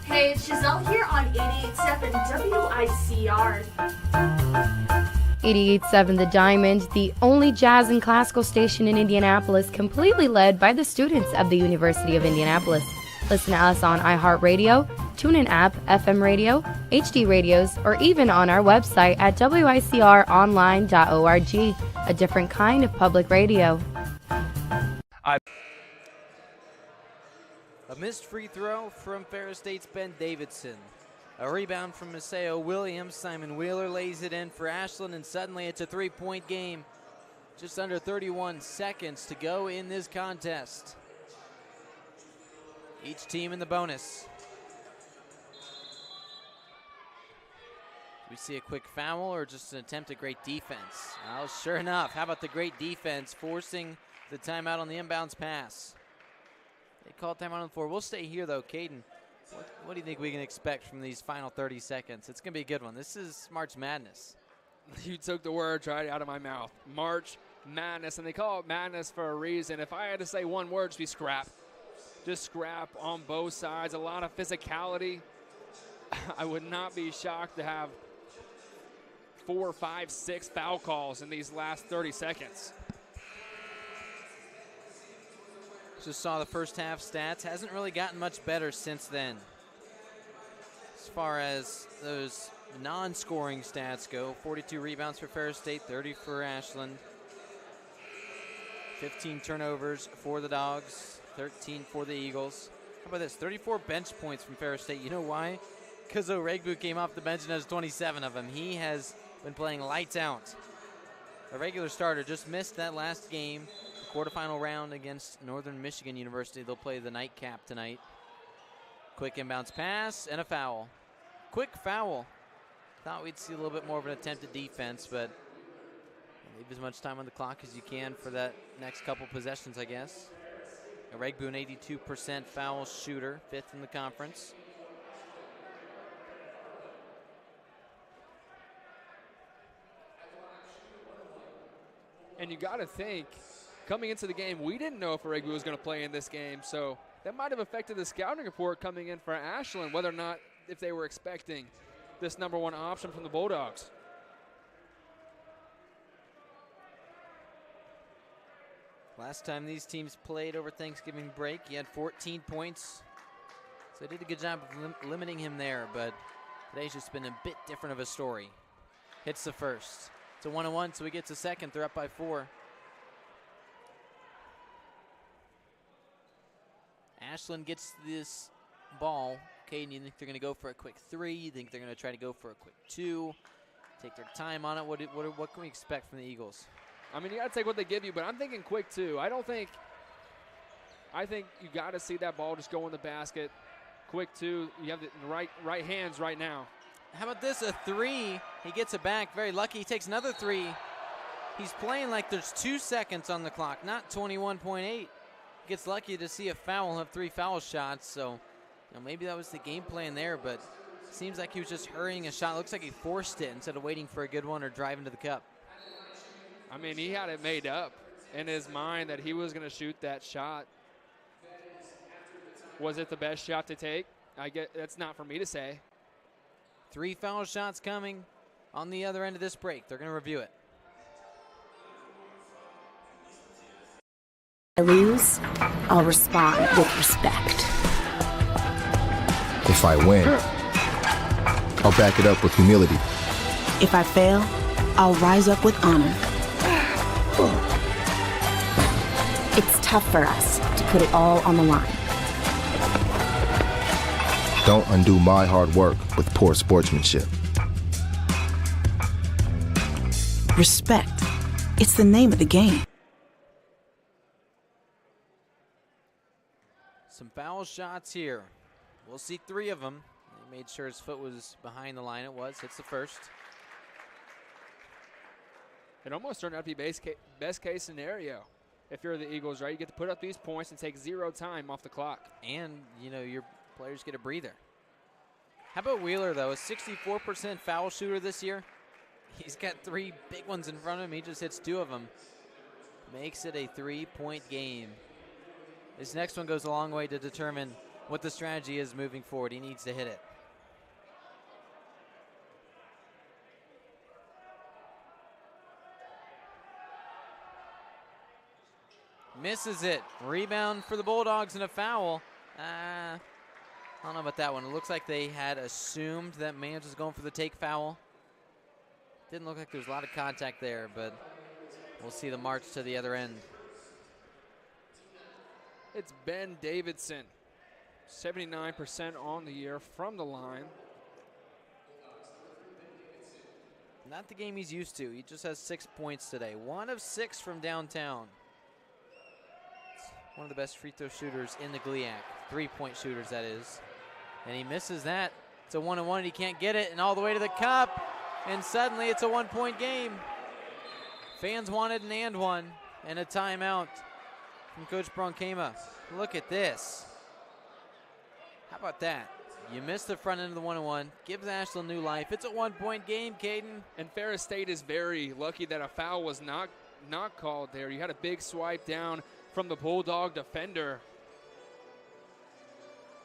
Hey, it's Giselle here on 88.7 WICR. 88.7 The Diamond, the only jazz and classical station in Indianapolis, completely led by the students of the University of Indianapolis. Listen to us on iHeartRadio, TuneIn app, FM radio, HD radios, or even on our website at wicronline.org, a different kind of public radio. A missed free throw from Ferris State's Ben Davidson. A rebound from Maceo Williams. Simon Wheeler lays it in for Ashland, and suddenly it's a 3-point game. Just under 31 seconds to go in this contest. Each team in the bonus. We see a quick foul or just an attempt at great defense? Well, sure enough, how about the great defense forcing the timeout on the inbounds pass? They call timeout on the floor. We'll stay here, though. Caden, what do you think we can expect from these final 30 seconds? It's going to be a good one. This is March Madness. You took the words right out of my mouth. March Madness, and they call it madness for a reason. If I had to say one word, it'd be scrap. Just scrap on both sides. A lot of physicality. I would not be shocked to have 4, 5, 6 foul calls in these last 30 seconds. Just saw the first half stats. Hasn't really gotten much better since then. As far as those non-scoring stats go, 42 rebounds for Ferris State, 30 for Ashland. 15 turnovers for the Dogs, 13 for the Eagles. How about this? 34 bench points from Ferris State. You know why? Because Oregbu came off the bench and has 27 of them. He has been playing lights out. A regular starter just missed that last game, the quarterfinal round against Northern Michigan University. They'll play the nightcap tonight. Quick inbounds pass and a foul. Quick foul. Thought we'd see a little bit more of an attempt at defense, but leave as much time on the clock as you can for that next couple possessions, I guess. Oregbu, an 82% foul shooter, 5th in the conference. And you got to think, coming into the game, we didn't know if Oregbu was going to play in this game, so that might have affected the scouting report coming in for Ashland, whether or not if they were expecting this #1 option from the Bulldogs. Last time these teams played over Thanksgiving break, he had 14 points. So they did a good job of limiting him there, but today's just been a bit different of a story. Hits the first. It's a 1-1, so he gets a second. They're up by 4. Ashland gets this ball. Caden, you think they're going to go for a quick 3? You think they're going to try to go for a quick 2? Take their time on it? What can we expect from the Eagles? I mean, you got to take what they give you, but I'm thinking quick 2. I think you got to see that ball just go in the basket. Quick 2. You have it in the right hands right now. How about this? A 3. He gets it back. Very lucky. He takes another 3. He's playing like there's 2 seconds on the clock, not 21.8. Gets lucky to see a foul. He'll have 3 foul shots, so maybe that was the game plan there, but seems like he was just hurrying a shot. Looks like he forced it instead of waiting for a good one or driving to the cup. I mean, he had it made up in his mind that he was going to shoot that shot. Was it the best shot to take? I get that's not for me to say. 3 foul shots coming on the other end of this break. They're going to review it. I lose, I'll respond with respect. If I win, I'll back it up with humility. If I fail, I'll rise up with honor. It's tough for us to put it all on the line. Don't undo my hard work with poor sportsmanship. Respect. It's the name of the game. Some foul shots here. We'll see 3 of them. He made sure his foot was behind the line. It was. Hits the first. It almost turned out to be best case scenario. If you're the Eagles, right? You get to put up these points and take 0 time off the clock. And, your players get a breather. How about Wheeler, though? A 64% foul shooter this year. He's got 3 big ones in front of him. He just hits 2 of them. Makes it a 3-point game. This next one goes a long way to determine what the strategy is moving forward. He needs to hit it. Misses it. Rebound for the Bulldogs and a foul. I don't know about that one. It looks like they had assumed that Mans was going for the take foul. Didn't look like there was a lot of contact there, but we'll see the march to the other end. It's Ben Davidson, 79% on the year from the line. Not the game he's used to. He just has 6 points today. 1 of 6 from downtown. One of the best free throw shooters in the GLIAC. 3-point shooters, that is. And he misses that. It's a 1-on-1. He can't get it. And all the way to the cup. And suddenly it's a 1-point game. Fans wanted an and one. And a timeout from Coach Bronkema. Look at this. How about that? You missed the front end of the 1-on-1. Gives Ashland new life. It's a 1-point game, Caden. And Ferris State is very lucky that a foul was not called there. You had a big swipe down from the Bulldog defender.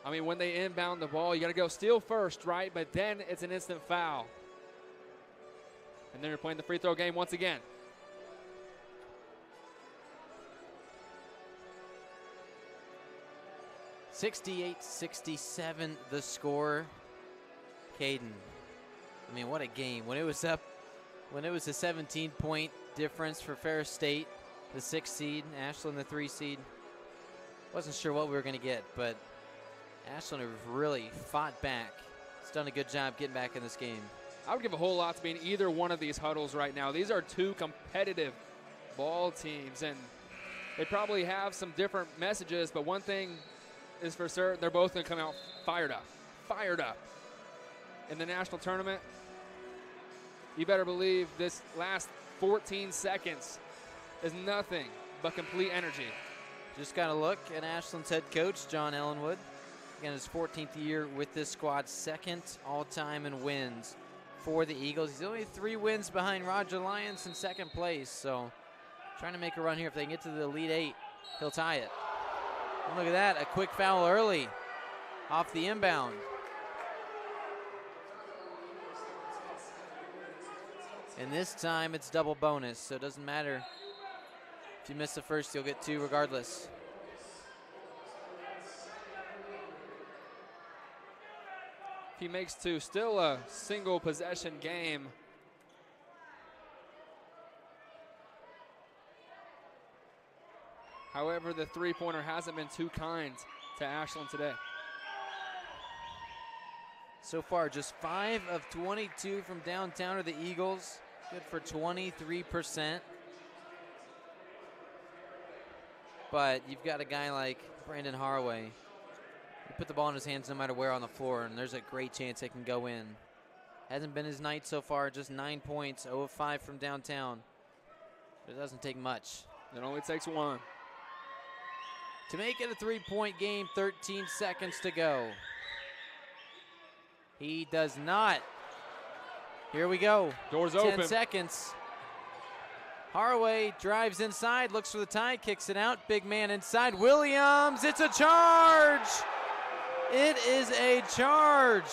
I mean, when they inbound the ball, you got to go steal first, right? But then it's an instant foul. And then you're playing the free throw game once again. (68-67) the score. Caden, I mean, what a game. When it was a 17-point difference for Ferris State, the 6th seed, Ashland the 3 seed. Wasn't sure what we were going to get, but Ashland have really fought back. It's done a good job getting back in this game. I would give a whole lot to be in either one of these huddles right now. These are two competitive ball teams, and they probably have some different messages, but one thing is for certain, they're both going to come out fired up. Fired up. In the national tournament, you better believe this last 14 seconds is nothing but complete energy. Just got a look at Ashland's head coach, John Ellenwood. Again, his 14th year with this squad, 2nd all-time in wins for the Eagles. He's only 3 wins behind Roger Lyons in 2nd place, so trying to make a run here. If they can get to the Elite 8, he'll tie it. And look at that, a quick foul early off the inbound. And this time it's double bonus, so it doesn't matter. If you miss the first, you'll get 2 regardless. If he makes 2, still a single possession game. However, the 3-pointer hasn't been too kind to Ashland today. So far, just 5 of 22 from downtown are the Eagles. Good for 23%. But you've got a guy like Brandon Haraway. You put the ball in his hands no matter where on the floor, and there's a great chance it can go in. Hasn't been his night so far, just 9 points, 0 of 5 from downtown. But it doesn't take much. It only takes 1. To make it a 3-point game, 13 seconds to go. He does not. Here we go. Doors 10 open. Seconds. Haraway drives inside, looks for the tie, kicks it out. Big man inside. Williams, it's a charge. It is a charge.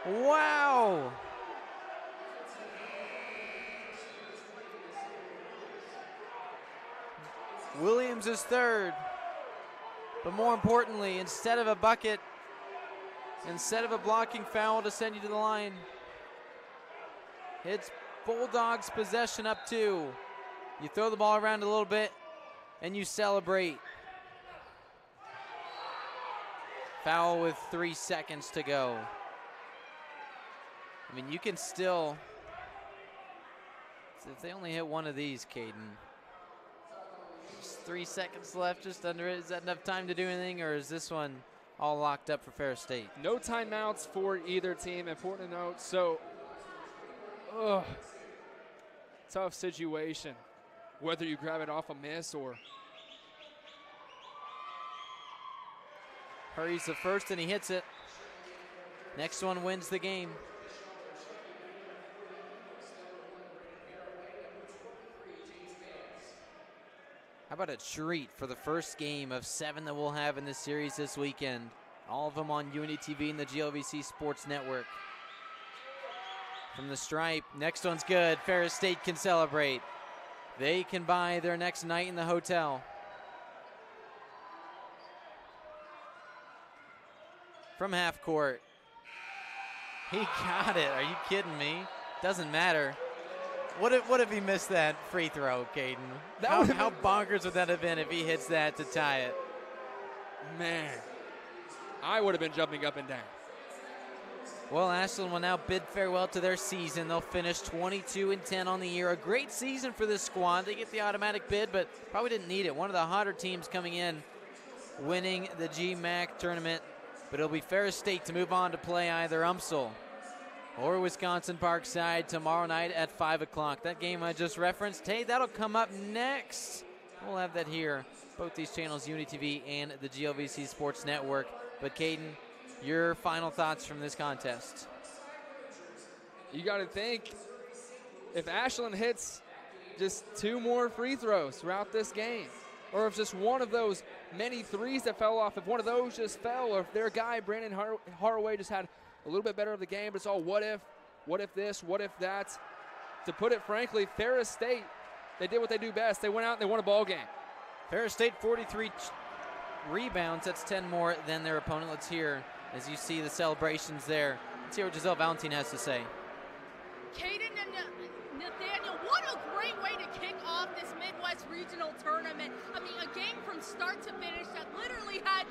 Wow. Williams is 3rd. But more importantly, instead of a bucket, instead of a blocking foul to send you to the line, it's Bulldogs possession up 2. You throw the ball around a little bit and you celebrate. Foul with 3 seconds to go. I mean, you can still, if they only hit one of these, Caden, there's 3 seconds left, just under it. Is that enough time to do anything, or is this one all locked up for Ferris State? No timeouts for either team, important to note. So, tough situation, whether you grab it off a miss or. Hurries the first and he hits it. Next one wins the game. How about a treat for the first game of 7 that we'll have in this series this weekend? All of them on Uindytv and the GLVC Sports Network. From the stripe, next one's good. Ferris State can celebrate. They can buy their next night in the hotel. From half court. He got it. Are you kidding me? Doesn't matter. What if he missed that free throw, Caden? How bonkers would that have been if he hits that to tie it? Man, I would have been jumping up and down. Well, Ashland will now bid farewell to their season. They'll finish 22-10 on the year. A great season for this squad. They get the automatic bid, but probably didn't need it. One of the hotter teams coming in, winning the GMAC tournament. But it'll be Ferris State to move on to play either UMSL or Wisconsin Parkside tomorrow night at 5 o'clock. That game I just referenced, hey, that'll come up next. We'll have that here, both these channels, Uindytv and the GLVC Sports Network. But Caden, your final thoughts from this contest? You got to think, if Ashland hits just 2 more free throws throughout this game, or if just one of those many threes that fell off, if one of those just fell, or if their guy, Brandon Haraway, just had a little bit better of the game, but it's all what if this, what if that. To put it frankly, Ferris State, they did what they do best. They went out and they won a ball game. Ferris State 43 rebounds. That's 10 more than their opponent. Let's hear as you see the celebrations there. Let's hear what Giselle Valentin has to say. Caden and Nathaniel, what a great way to kick off this Midwest Regional Tournament. I mean, a game from start to finish that literally had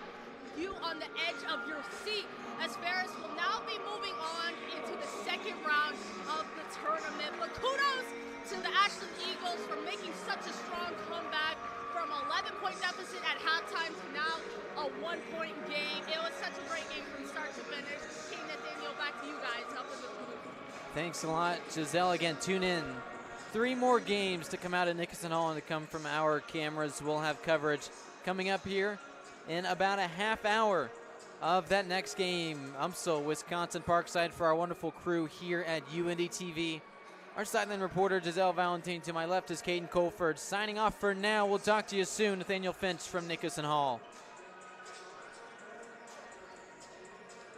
you on the edge of your seat, as Ferris will now be moving on into the second round of the tournament. But kudos to the Ashland Eagles for making such a strong comeback from an 11-point deficit at halftime to now a 1-point game. It was such a great game from start to finish. Caden, Nathaniel, back to you guys up in the booth. Thanks a lot, Giselle. Again, tune in. 3 more games to come out of Nickerson Hall and to come from our cameras. We'll have coverage coming up here in about a half hour of that next game. UMSL, Wisconsin Parkside, for our wonderful crew here at Uindytv. Our sideline reporter, Giselle Valentin. To my left is Caden Colford. Signing off for now. We'll talk to you soon. Nathaniel Finch from Nickerson Hall.